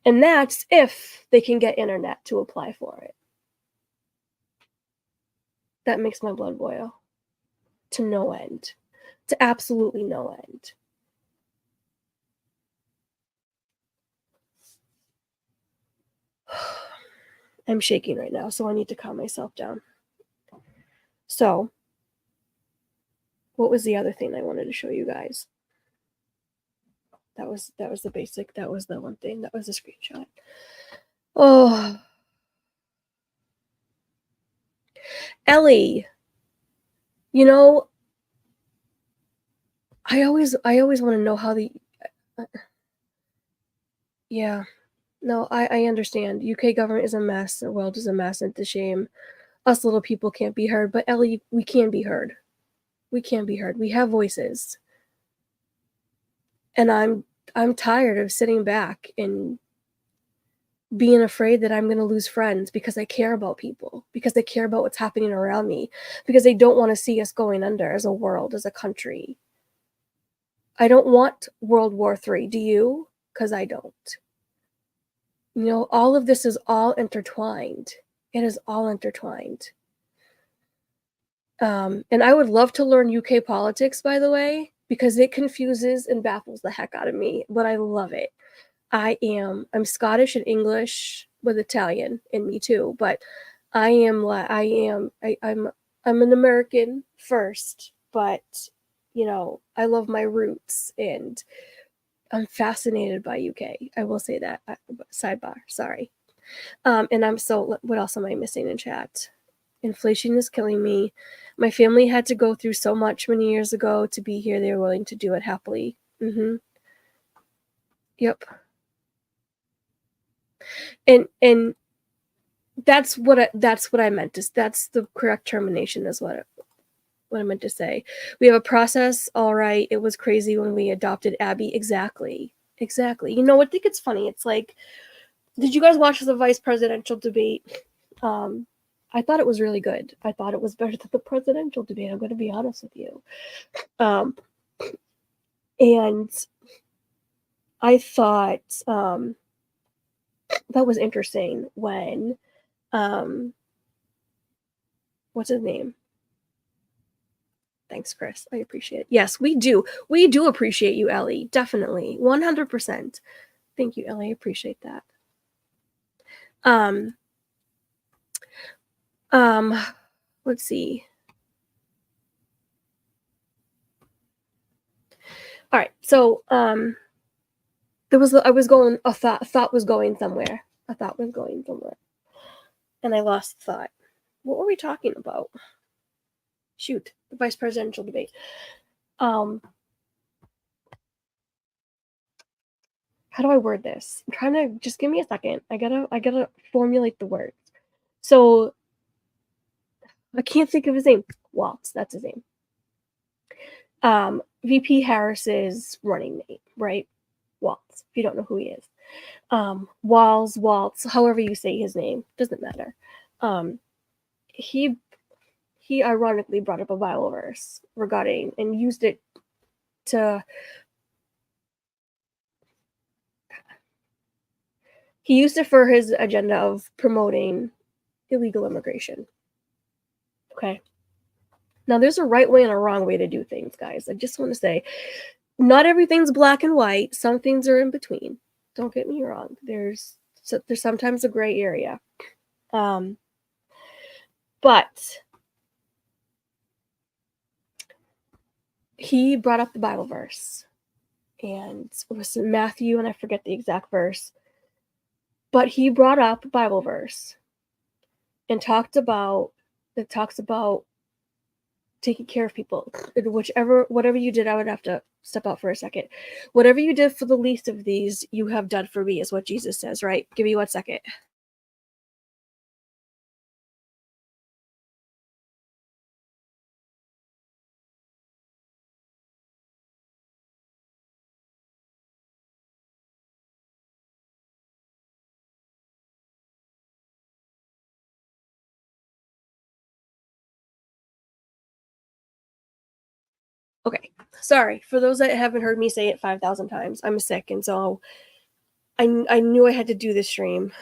And that's if they can get internet to apply for it. That makes my blood boil to no end, to absolutely no end. I'm shaking right now, so I need to calm myself down. So, what was the other thing I wanted to show you guys? That was the basic. That was the one thing. That was the screenshot. Oh, Ellie, you know, I always want to know how yeah, no, I understand. UK government is a mess. The world is a mess. It's a shame. Us little people can't be heard. But Ellie, we can be heard. We can be heard. We have voices. And I'm tired of sitting back and being afraid that I'm going to lose friends because I care about people, because I care about what's happening around me, because they don't want to see us going under as a world, as a country. I don't want World War III. Do you? Because I don't. You know, all of this is all intertwined. It is all intertwined. And I would love to learn UK politics, by the way, because it confuses and baffles the heck out of me, but I love it. I'm Scottish and English with Italian in me too, but I'm an American first, but I love my roots and I'm fascinated by UK. I will say that. Sidebar, sorry. And what else am I missing in chat? Inflation is killing me. My family had to go through so much many years ago to be here. They were willing to do it happily. Yep. And that's what I meant. That's the correct termination is what I meant to say. We have a process, all right. It was crazy when we adopted Abby. Exactly. I think it's funny. It's like, did you guys watch the vice presidential debate? I thought it was really good. I thought it was better than the presidential debate. I'm going to be honest with you. And I thought that was interesting when, what's his name? Thanks, Chris. I appreciate it. Yes, we do. We do appreciate you, Ellie. Definitely. 100%. Thank you, Ellie. I appreciate that. Let's see. All right. So, a thought was going somewhere. A thought was going somewhere. And I lost thought. What were we talking about? Shoot, the vice presidential debate. How do I word this? I'm trying to, just give me a second. I gotta formulate the words. So I can't think of his name. Waltz, that's his name. VP Harris's running mate, right? Waltz, if you don't know who he is. Waltz, however you say his name, doesn't matter. He ironically brought up a Bible verse regarding and used it to. He used it for his agenda of promoting illegal immigration. Okay. Now, there's a right way and a wrong way to do things, guys. I just want to say, not everything's black and white. Some things are in between. Don't get me wrong. There's sometimes a gray area. But he brought up the Bible verse. And it was in Matthew, and I forget the exact verse. But he brought up a Bible verse and talks about taking care of people. Whatever you did, I would have to step out for a second. Whatever you did for the least of these, you have done for me, is what Jesus says, right? Give me 1 second. Okay, sorry. For those that haven't heard me say it 5,000 times, I'm sick, and so I knew I had to do this stream.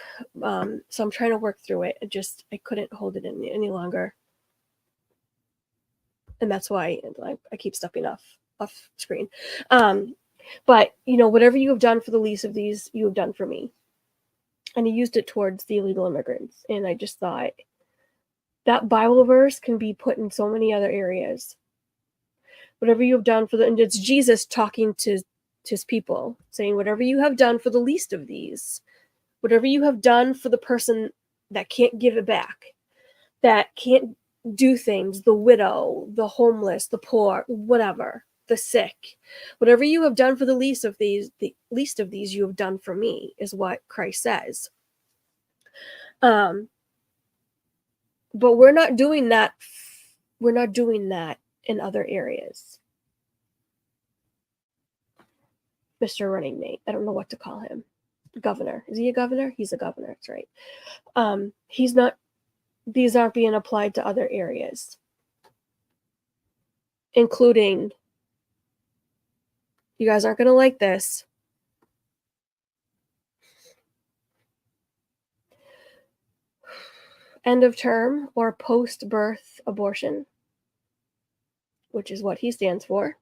So I'm trying to work through it. I couldn't hold it in any longer. And that's why I keep stepping off screen. But, whatever you have done for the least of these, you have done for me. And he used it towards the illegal immigrants. And I just thought, that Bible verse can be put in so many other areas. Whatever you have done and it's Jesus talking to his people, saying, whatever you have done for the least of these, whatever you have done for the person that can't give it back, that can't do things, the widow, the homeless, the poor, whatever, the sick, whatever you have done for the least of these you have done for me, is what Christ says. But we're not doing that. We're not doing that in other areas. Mr. Running Mate, I don't know what to call him. Governor. Is he a governor? He's a governor. That's right. He's not. These aren't being applied to other areas, including, you guys aren't going to like this, end of term or post-birth abortion, which is what he stands for.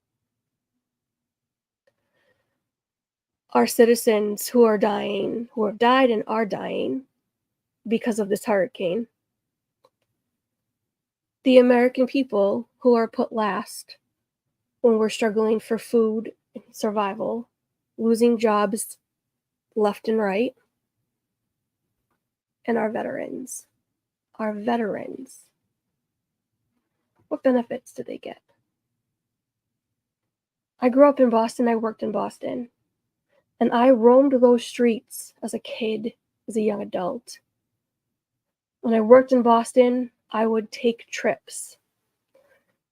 Our citizens who are dying, who have died and are dying because of this hurricane. The American people who are put last when we're struggling for food and survival, losing jobs left and right, and our veterans. Our veterans. What benefits do they get? I grew up in Boston. I worked in Boston. And I roamed those streets as a kid, as a young adult. When I worked in Boston, I would take trips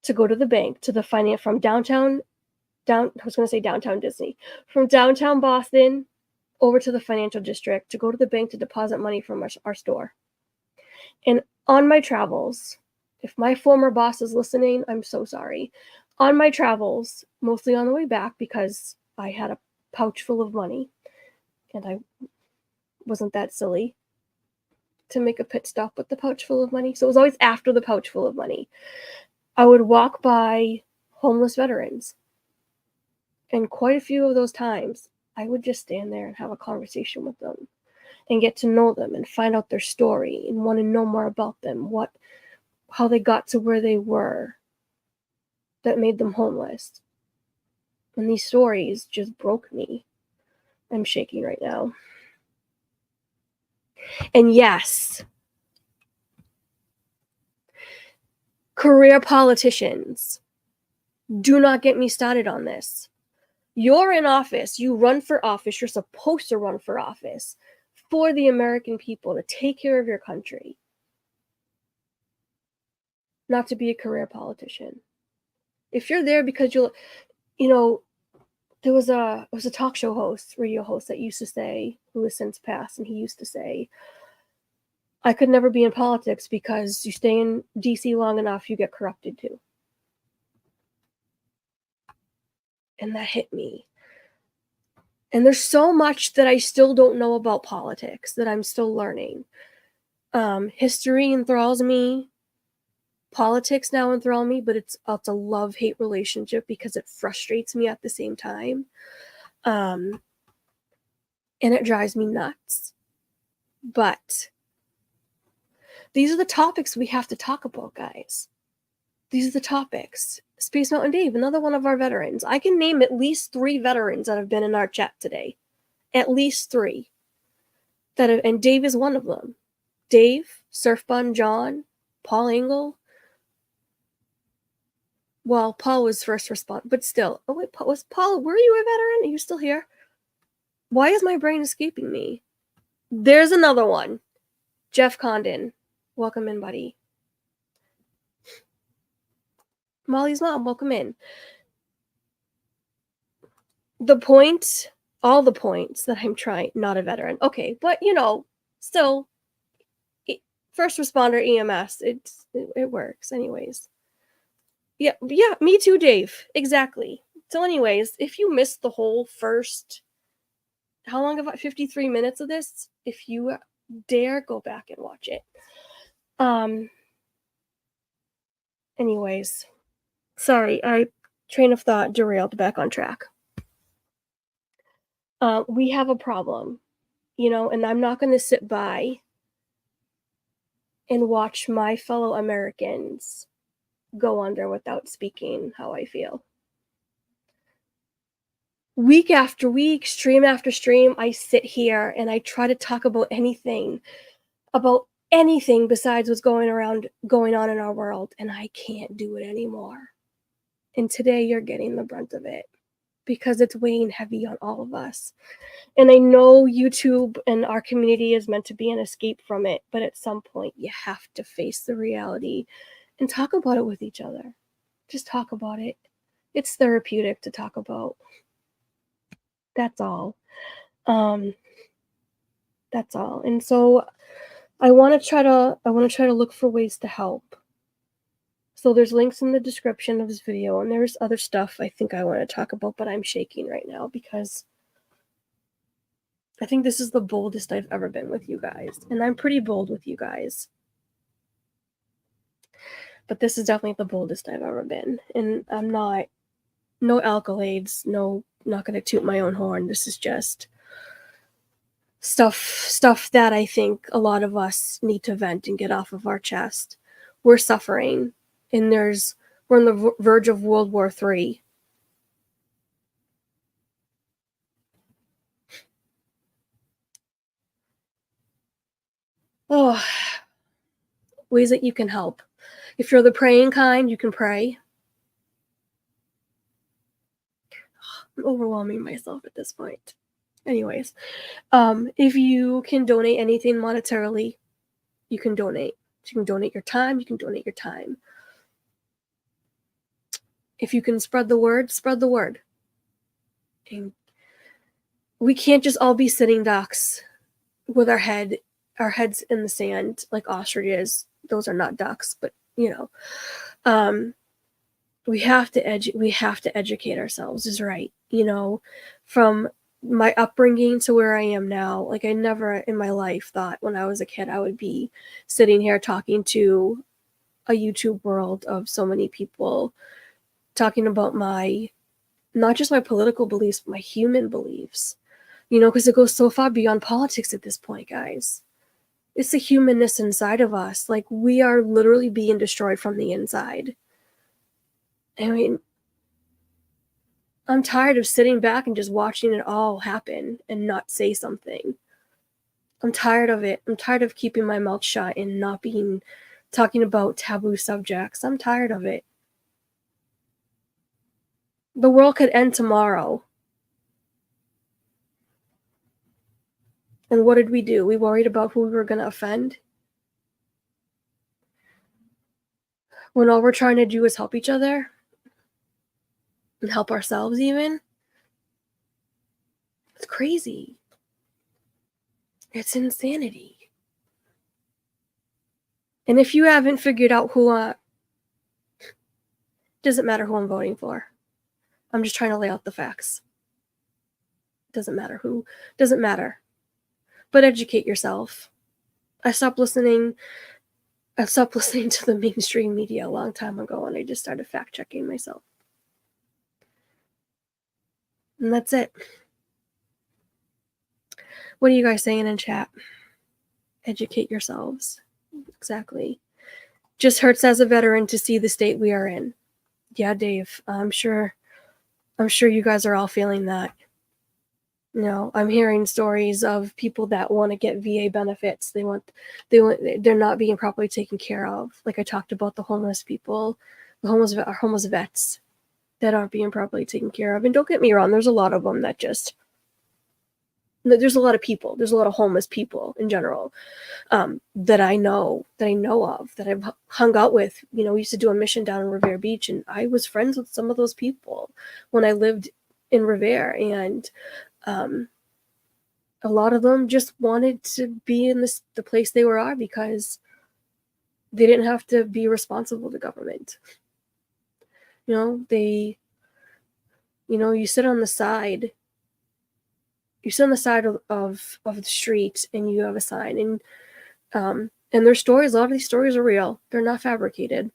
to go to the bank, to the finance from downtown Disney, from downtown Boston over to the financial district to go to the bank to deposit money from our store. And on my travels, if my former boss is listening, I'm so sorry. On my travels, mostly on the way back, because I had a pouch full of money and I wasn't that silly to make a pit stop with the pouch full of money. So it was always after the pouch full of money. I would walk by homeless veterans. And quite a few of those times, I would just stand there and have a conversation with them and get to know them and find out their story and want to know more about them, how they got to where they were that made them homeless. And these stories just broke me. I'm shaking right now. And yes, career politicians, do not get me started on this. You're in office, you run for office, you're supposed to run for office for the American people to take care of your country, not to be a career politician. If you're there because there was a talk show host, radio host that used to say, who has since passed, and he used to say, I could never be in politics because you stay in DC long enough, you get corrupted too. And that hit me. And there's so much that I still don't know about politics that I'm still learning. History enthralls me. Politics now enthrall me, but it's a love-hate relationship because it frustrates me at the same time. And it drives me nuts. But these are the topics we have to talk about, guys. These are the topics. Space Mountain Dave, another one of our veterans. I can name at least 3 veterans that have been in our chat today. At least 3. And Dave is one of them. Dave, Surf Bun John, Paul Engel. Well, Paul was first respond, but still. Oh wait, Paul, were you a veteran? Are you still here? Why is my brain escaping me? There's another one. Jeff Condon. Welcome in, buddy. Molly's mom, welcome in. All the points that I'm trying, not a veteran. Okay, but still, first responder, EMS, it works anyways. Yeah, me too, Dave. Exactly. So anyways, if you missed the whole first, how long about 53 minutes of this? If you dare, go back and watch it. Anyways, sorry, train of thought derailed. Back on track. We have a problem, and I'm not going to sit by and watch my fellow Americans go under without speaking how I feel. Week after week, stream after stream, I sit here and I try to talk about anything besides what's going on in our world, and I can't do it anymore. And today you're getting the brunt of it because it's weighing heavy on all of us. And I know YouTube and our community is meant to be an escape from it, but at some point you have to face the reality and talk about it with each other. Just talk about it. It's therapeutic to talk about. That's all. That's all. And so I want to try to look for ways to help. So there's links in the description of this video, and there's other stuff I think I want to talk about, but I'm shaking right now because I think this is the boldest I've ever been with you guys. And I'm pretty bold with you guys. But this is definitely the boldest I've ever been. And I'm not, no accolades, not going to toot my own horn. This is just stuff that I think a lot of us need to vent and get off of our chest. We're suffering, and we're on the verge of World War III. Oh, ways that you can help. If you're the praying kind, you can pray. I'm overwhelming myself at this point. Anyways, if you can donate anything monetarily, you can donate. You can donate your time. You can donate your time. If you can spread the word, spread the word. And we can't just all be sitting ducks with our heads in the sand like ostriches. Those are not ducks, but we have to educate ourselves is right. From my upbringing to where I am now, like I never in my life thought when I was a kid I would be sitting here talking to a YouTube world of so many people talking about my not just my political beliefs, but my human beliefs. Because it goes so far beyond politics at this point, guys. It's the humanness inside of us. Like, we are literally being destroyed from the inside. I mean, I'm tired of sitting back and just watching it all happen and not say something. I'm tired of it. I'm tired of keeping my mouth shut and not talking about taboo subjects. I'm tired of it. The world could end tomorrow. And what did we do? We worried about who we were going to offend? When all we're trying to do is help each other? And help ourselves even? It's crazy. It's insanity. And if you haven't figured out doesn't matter who I'm voting for. I'm just trying to lay out the facts. Doesn't matter who. Doesn't matter. But educate yourself. I stopped listening to the mainstream media a long time ago, and I just started fact-checking myself. And that's it. What are you guys saying in chat? Educate yourselves. Exactly. Just hurts as a veteran to see the state we are in. Yeah, Dave, I'm sure you guys are all feeling that. I'm hearing stories of people that want to get VA benefits. They're not being properly taken care of. Like I talked about the homeless people, the homeless vets that aren't being properly taken care of. And don't get me wrong, there's a lot of them that there's a lot of people. There's a lot of homeless people in general that I know of, that I've hung out with. We used to do a mission down in Revere Beach, and I was friends with some of those people when I lived in Revere. And a lot of them just wanted to be in the place they were at because they didn't have to be responsible to government. You sit on the side. You sit on the side of the street and you have a sign, and their stories. A lot of these stories are real. They're not fabricated.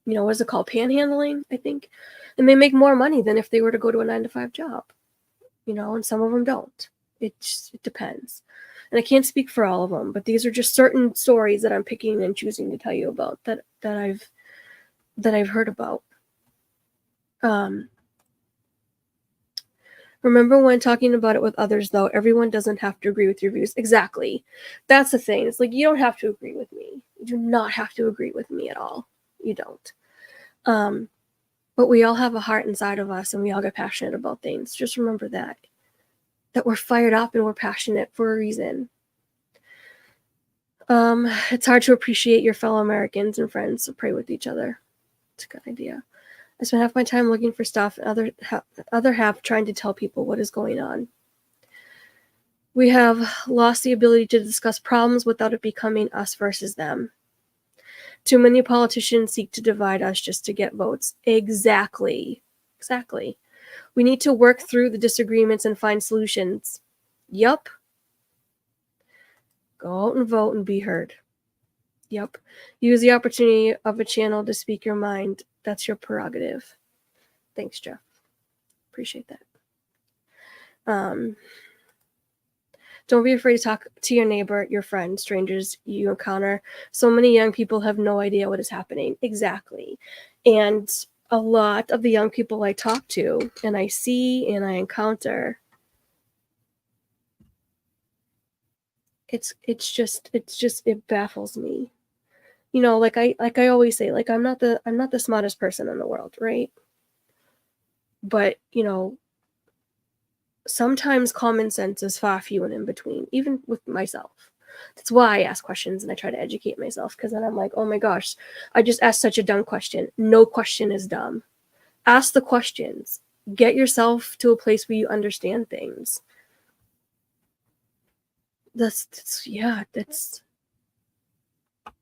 What is it called? Panhandling, I think. And they make more money than if they were to go to a 9-to-5 job. And some of them don't. It depends. And I can't speak for all of them, but these are just certain stories that I'm picking and choosing to tell you about that I've heard about. Remember when talking about it with others, though, everyone doesn't have to agree with your views. Exactly. That's the thing. It's like, you don't have to agree with me. You do not have to agree with me at all. You don't. But we all have a heart inside of us, and we all get passionate about things. Just remember that we're fired up and we're passionate for a reason. It's hard to appreciate your fellow Americans and friends, so pray with each other. It's a good idea. I spend half my time looking for stuff, and other half trying to tell people what is going on. We have lost the ability to discuss problems without it becoming us versus them. Too many politicians seek to divide us just to get votes. Exactly. We need to work through the disagreements and find solutions. Yup. Go out and vote and be heard. Yup. Use the opportunity of a channel to speak your mind. That's your prerogative. Thanks, Jeff. Appreciate that. Don't be afraid to talk to your neighbor, your friend, strangers you encounter. So many young people have no idea what is happening. Exactly. And a lot of the young people I talk to and I see and I encounter, it baffles me. You know, like I always say, like I'm not the smartest person in the world, right? But, you know, sometimes common sense is far few and in between, even with myself. That's why I ask questions and I try to educate myself, because then I'm like, oh my gosh, I just asked such a dumb question. No question is dumb. Ask the questions. Get yourself to a place where you understand things. That's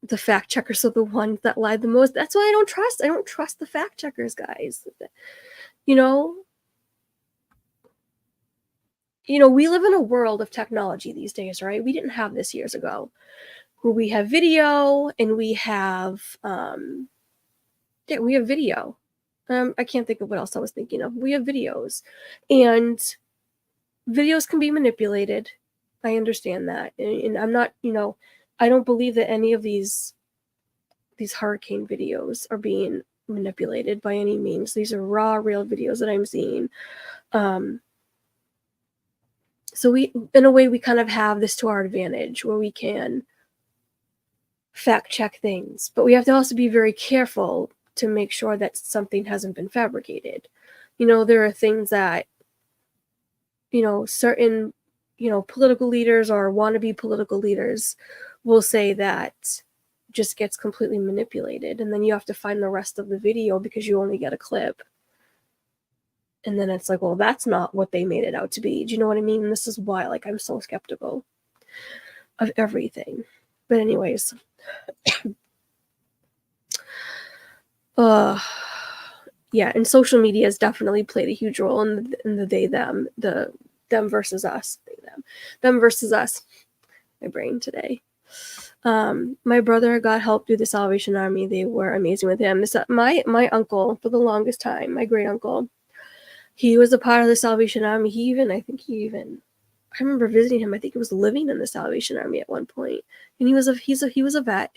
the fact checkers are the ones that lie the most. That's why I don't trust the fact checkers, guys. You know, we live in a world of technology these days, right? We didn't have this years ago, where we have video and we have video. I can't think of what else I was thinking of. We have videos, and videos can be manipulated. I understand that, and I'm not, I don't believe that any of these hurricane videos are being manipulated by any means. These are raw, real videos that I'm seeing. So we, in a way, we kind of have this to our advantage, where we can fact check things, but we have to also be very careful to make sure that something hasn't been fabricated. There are things that, certain, political leaders or wannabe political leaders will say that just gets completely manipulated, and then you have to find the rest of the video because you only get a clip. And then it's like, well, that's not what they made it out to be. Do you know what I mean? This is why, like, I'm so skeptical of everything. But anyways, yeah, and social media has definitely played a huge role in the they them, the them versus us, them versus us. My brain today. My brother got help through the Salvation Army. They were amazing with him. My uncle, for the longest time, my great uncle, he was a part of the Salvation Army. I remember visiting him. I think he was living in the Salvation Army at one point, and he was a vet.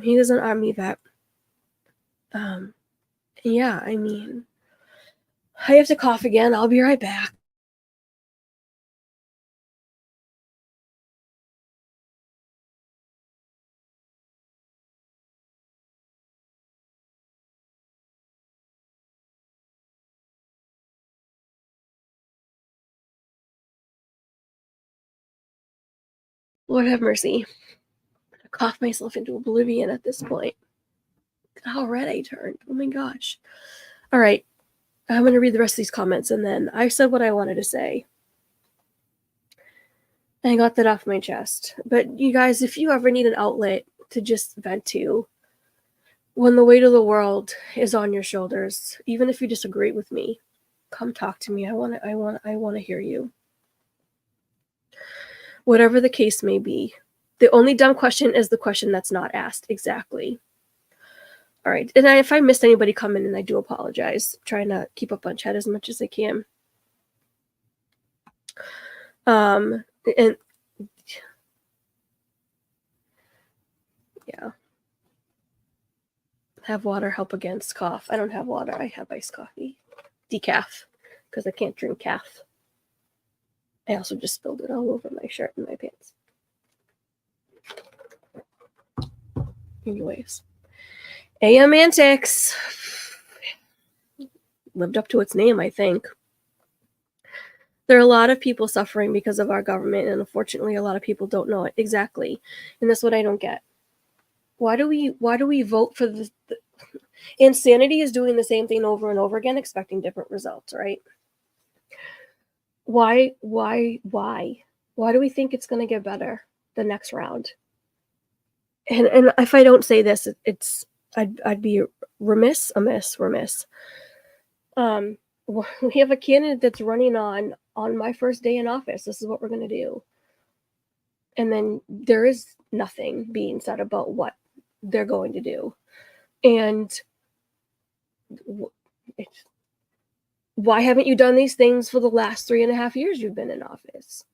He was an Army vet. Yeah, I mean, I have to cough again. I'll be right back. Lord have mercy. I coughed myself into oblivion at this point. How red I turned. Oh my gosh. All right. I'm going to read the rest of these comments, and then I said what I wanted to say. I got that off my chest. But you guys, if you ever need an outlet to just vent to, when the weight of the world is on your shoulders, even if you disagree with me, come talk to me. I want to hear you. Whatever the case may be. The only dumb question is the question that's not asked. Exactly. All right. And if I missed anybody coming in, I do apologize. I'm trying to keep up on chat as much as I can. And yeah. Have water help against cough. I don't have water. I have iced coffee. Decaf. Because I can't drink calf. I also just spilled it all over my shirt and my pants. Anyways. AM Antics. Lived up to its name, I think. There are a lot of people suffering because of our government, and unfortunately a lot of people don't know it. Exactly. And that's what I don't get. Why do we vote for the insanity is doing the same thing over and over again, expecting different results, right? Why do we think it's going to get better the next round? And if I don't say this, I'd be remiss. We have a candidate that's running on my first day in office. This is what we're going to do. And then there is nothing being said about what they're going to do. And why haven't you done these things for the last 3.5 years you've been in office?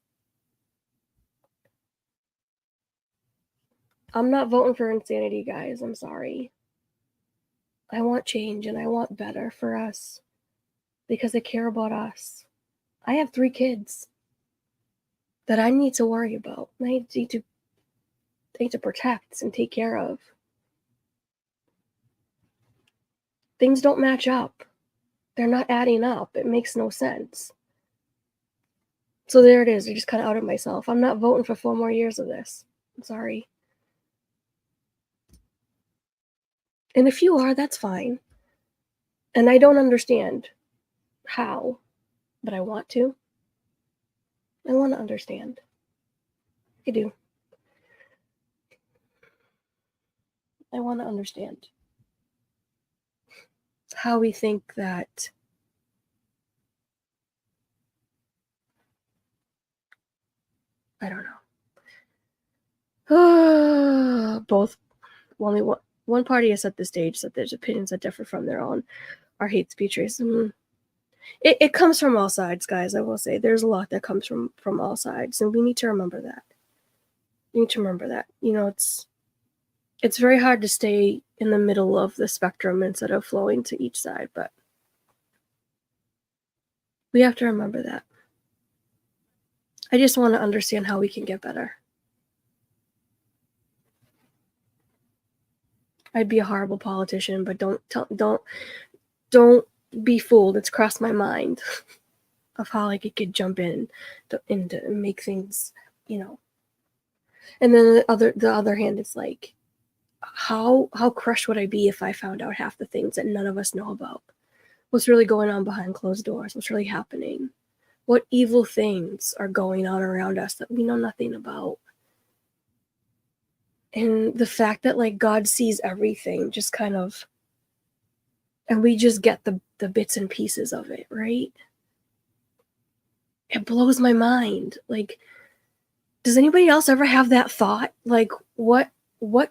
I'm not voting for insanity, guys. I'm sorry. I want change, and I want better for us because I care about us. I have 3 kids. that I need to worry about. I need to protect and take care of. Things don't match up. They're not adding up. It makes no sense. So there it is. I just kind of outed myself. I'm not voting for 4 more years of this. I'm sorry. And if you are, that's fine. And I don't understand how, but I want to. I want to understand. I do. I want to understand how we think that I don't know. Both, only one party has set the stage that there's opinions that differ from their own are hate speech racism. It comes from all sides, guys. I will say there's a lot that comes from all sides, and we need to remember that. We need to remember that. You know, it's very hard to stay in the middle of the spectrum instead of flowing to each side, but we have to remember that. I just want to understand how we can get better. I'd be a horrible politician, but don't be fooled. It's crossed my mind of how like it could jump in to make things, you know. And then the other hand, it's like, how crushed would I be if I found out half the things that none of us know about? What's really going on behind closed doors? What's really happening? What evil things are going on around us that we know nothing about? And the fact that like God sees everything just kind of, and we just get the bits and pieces of it, right? It blows my mind. Like, does anybody else ever have that thought? Like, what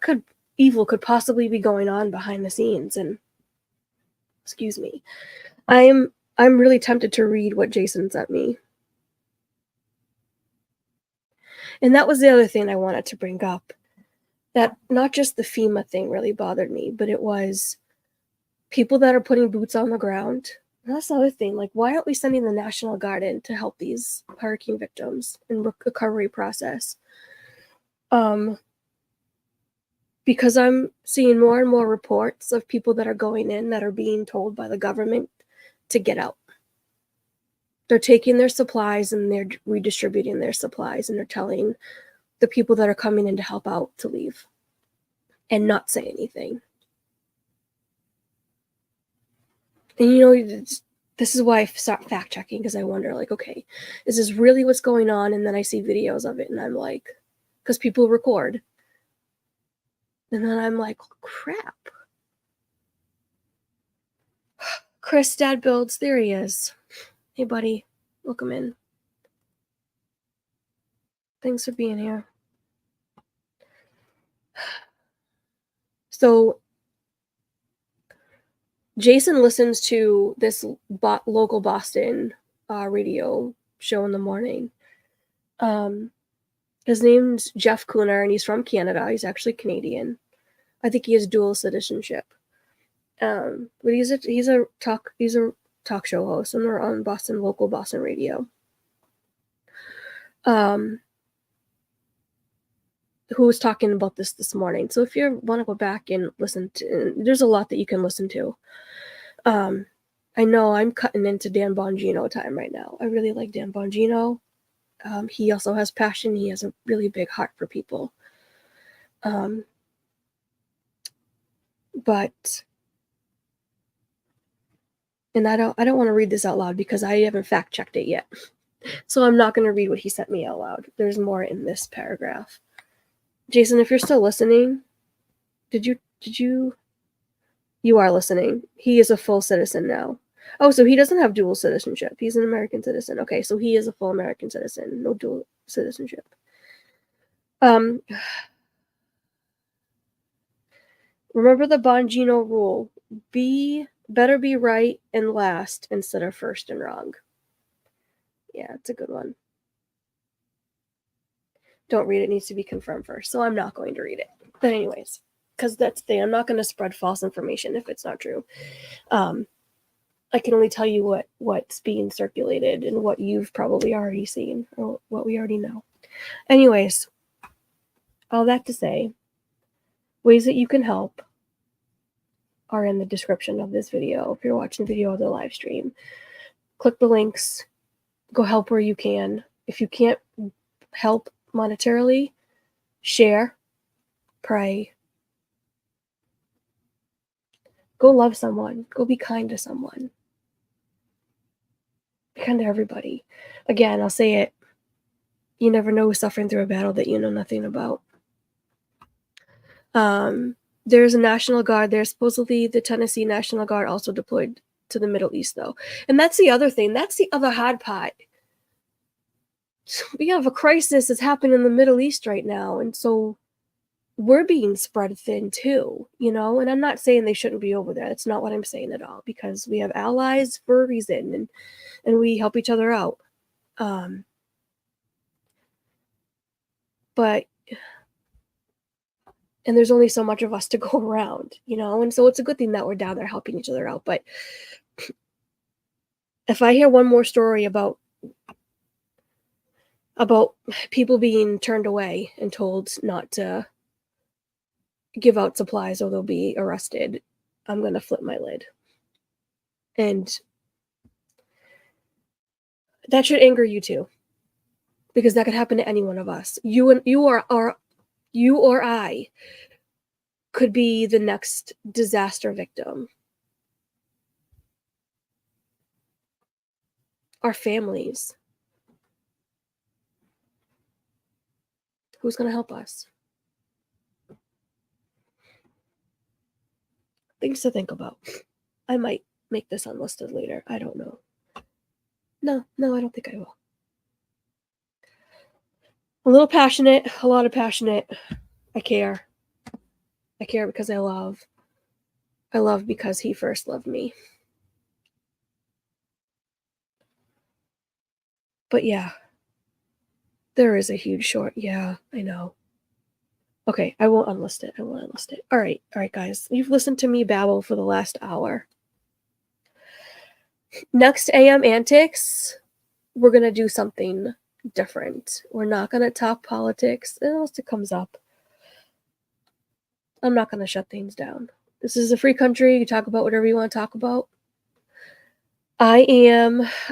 could evil could possibly be going on behind the scenes? And excuse me, I'm really tempted to read what Jason sent me. And that was the other thing I wanted to bring up. That not just the FEMA thing really bothered me, but it was people that are putting boots on the ground. And that's the other thing. Like, why aren't we sending the National Guard in to help these hurricane victims in recovery process? Because I'm seeing more and more reports of people that are going in that are being told by the government to get out. They're taking their supplies and they're redistributing their supplies, and they're telling the people that are coming in to help out to leave and not say anything. And you know, this is why I start fact checking, because I wonder, like, okay, is this really what's going on? And then I see videos of it and I'm like, because people record. And then I'm like, crap. Chris, Dad Builds, there he is. Hey, buddy, welcome in. Thanks for being here. So, Jason listens to this local Boston radio show in the morning. His name's Jeff Cooner, and he's from Canada. He's actually Canadian. I think he has dual citizenship. But he's a talk show host, and they're on local Boston radio. Who was talking about this morning. So if you want to go back and listen to, there's a lot that you can listen to. I know I'm cutting into Dan Bongino time right now. I really like Dan Bongino. He also has passion. He has a really big heart for people. But, and I don't want to read this out loud because I haven't fact checked it yet. So I'm not going to read what he sent me out loud. There's more in this paragraph. Jason, if you're still listening, you are listening. He is a full citizen now. Oh, so he doesn't have dual citizenship. He's an American citizen. Okay, so he is a full American citizen. No dual citizenship. Remember the Bongino rule. Better be right and last instead of first and wrong. Yeah, it's a good one. Don't read it. It needs to be confirmed first. So I'm not going to read it. But anyways, because that's the thing. I'm not going to spread false information if it's not true. I can only tell you what's being circulated and what you've probably already seen or what we already know. Anyways, all that to say, ways that you can help are in the description of this video. If you're watching the video of the live stream, click the links, go help where you can. If you can't help monetarily, share, pray, go love someone, go be kind to someone. Be kind to everybody. Again, I'll say it. You never know who's suffering through a battle that you know nothing about. There's a National Guard there. Supposedly the Tennessee National Guard also deployed to the Middle East, though. And that's the other thing. That's the other hard part. We have a crisis that's happening in the Middle East right now. And so we're being spread thin too, And I'm not saying they shouldn't be over there. That's not what I'm saying at all, because we have allies for a reason, and we help each other out. But and there's only so much of us to go around, and so it's a good thing that we're down there helping each other out. But if I hear one more story about people being turned away and told not to give out supplies or they'll be arrested, I'm going to flip my lid. And that should anger you too, because that could happen to any one of us. You or I could be the next disaster victim. Our families. Who's going to help us? Things to think about. I might make this unlisted later. I don't know. No, I don't think I will. A little passionate, a lot of passionate. I care. I care because I love. I love because he first loved me. But yeah, there is a huge short. Yeah, I know. Okay, I won't unlist it. All right, guys. You've listened to me babble for the last hour. Next AM Antics, we're going to do something different. We're not going to talk politics unless it comes up. I'm not going to shut things down. This is a free country. You talk about whatever you want to talk about. I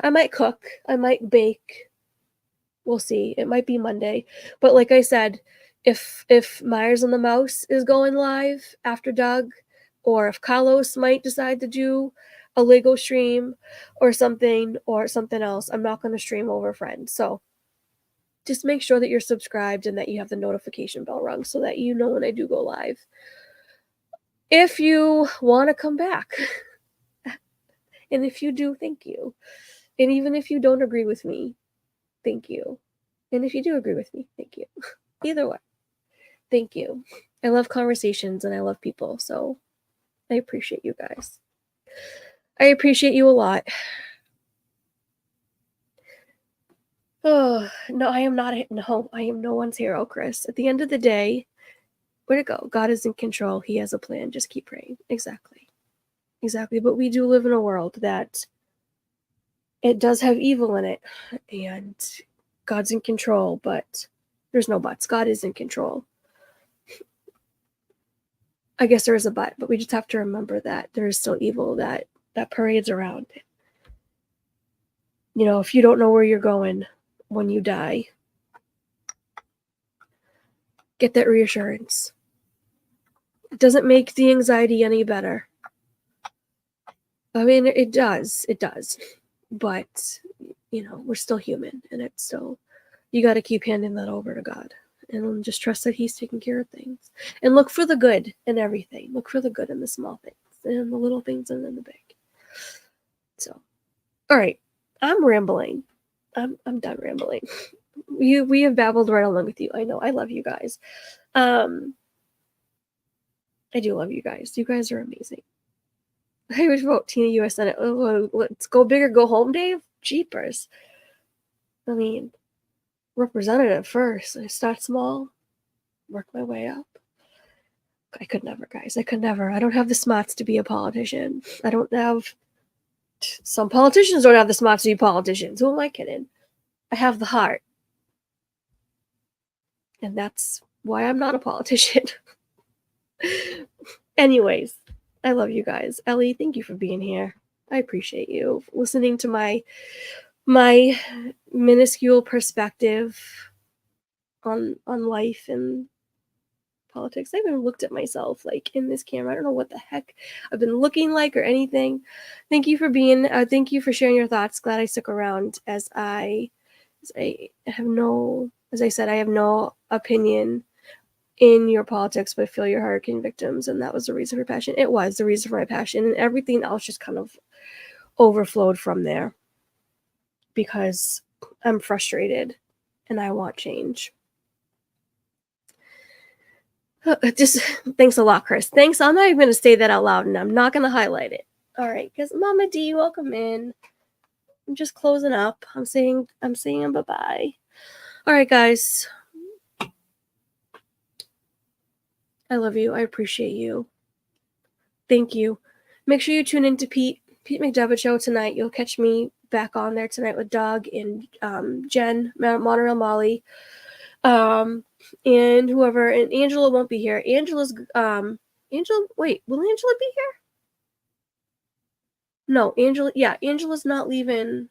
might cook. I might bake. We'll see. It might be Monday. But like I said, if Myers and the Mouse is going live after Doug, or if Carlos might decide to do a Lego stream or something else, I'm not going to stream over Friends. So just make sure that you're subscribed and that you have the notification bell rung so that you know when I do go live. If you want to come back, and if you do, thank you. And even if you don't agree with me, thank you. And if you do agree with me, thank you. Either way, thank you. I love conversations and I love people, so I appreciate you guys. I appreciate you a lot. Oh, no, I am no one's hero, Chris. At the end of the day, where'd it go? God is in control. He has a plan. Just keep praying. Exactly. But we do live in a world that it does have evil in it, and God's in control, but there's no buts. God is in control. I guess there is a but we just have to remember that there is still evil that parades around. If you don't know where you're going when you die, get that reassurance. It doesn't make the anxiety any better. I mean, it does. But, we're still human, and it's still, you got to keep handing that over to God and just trust that he's taking care of things, and look for the good in everything. Look for the good in the small things and the little things and in the big. So, all right, I'm rambling. I'm done rambling. We have babbled right along with you. I know. I love you guys. I do love you guys. You guys are amazing. I would vote Tina U.S. Senate. Oh, let's go big or go home, Dave. Jeepers. I mean, representative first. I start small, work my way up. I could never, guys. I could never. I don't have the smarts to be a politician. I don't have Some politicians don't have the smarts to be politicians. Who am I kidding? I have the heart. And that's why I'm not a politician. Anyways, I love you guys. Ellie, thank you for being here. I appreciate you listening to my minuscule perspective on life and politics. I haven't looked at myself like in this camera. I don't know what the heck I've been looking like or anything. Thank you for being thank you for sharing your thoughts. Glad I stuck around as I have no, as I said, I have no opinion in your politics, but feel your hurricane victims, and that was the reason for passion. It was the reason for my passion, and everything else just kind of overflowed from there because I'm frustrated and I want change. Just thanks a lot, Chris. Thanks. I'm not even going to say that out loud, and I'm not going to highlight it. All right, because Mama D, welcome in. I'm just closing up. I'm saying bye-bye. All right, guys. I love you. I appreciate you. Thank you. Make sure you tune in to Pete McDevitt Show tonight. You'll catch me back on there tonight with Doug and Jen, Monorail Molly, and whoever. And Angela won't be here. Angela's wait, will Angela be here? No, Angela's not leaving.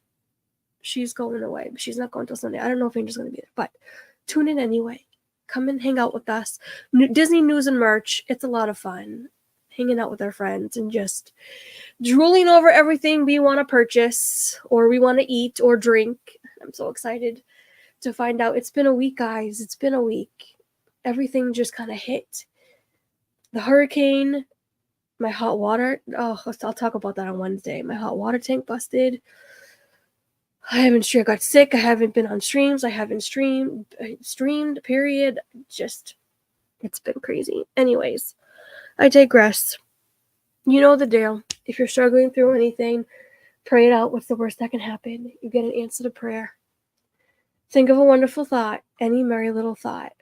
She's going away, but she's not going till Sunday. I don't know if Angela's going to be there, but tune in anyway. Come and hang out with us. Disney news and merch. It's a lot of fun. Hanging out with our friends and just drooling over everything we want to purchase or we want to eat or drink. I'm so excited to find out. It's been a week, guys. It's been a week. Everything just kind of hit. The hurricane, my hot water. Oh, I'll talk about that on Wednesday. My hot water tank busted. I got sick. I haven't been on streams. I haven't streamed, period. Just, it's been crazy. Anyways, I digress. You know the deal. If you're struggling through anything, pray it out. What's the worst that can happen? You get an answer to prayer. Think of a wonderful thought, any merry little thought.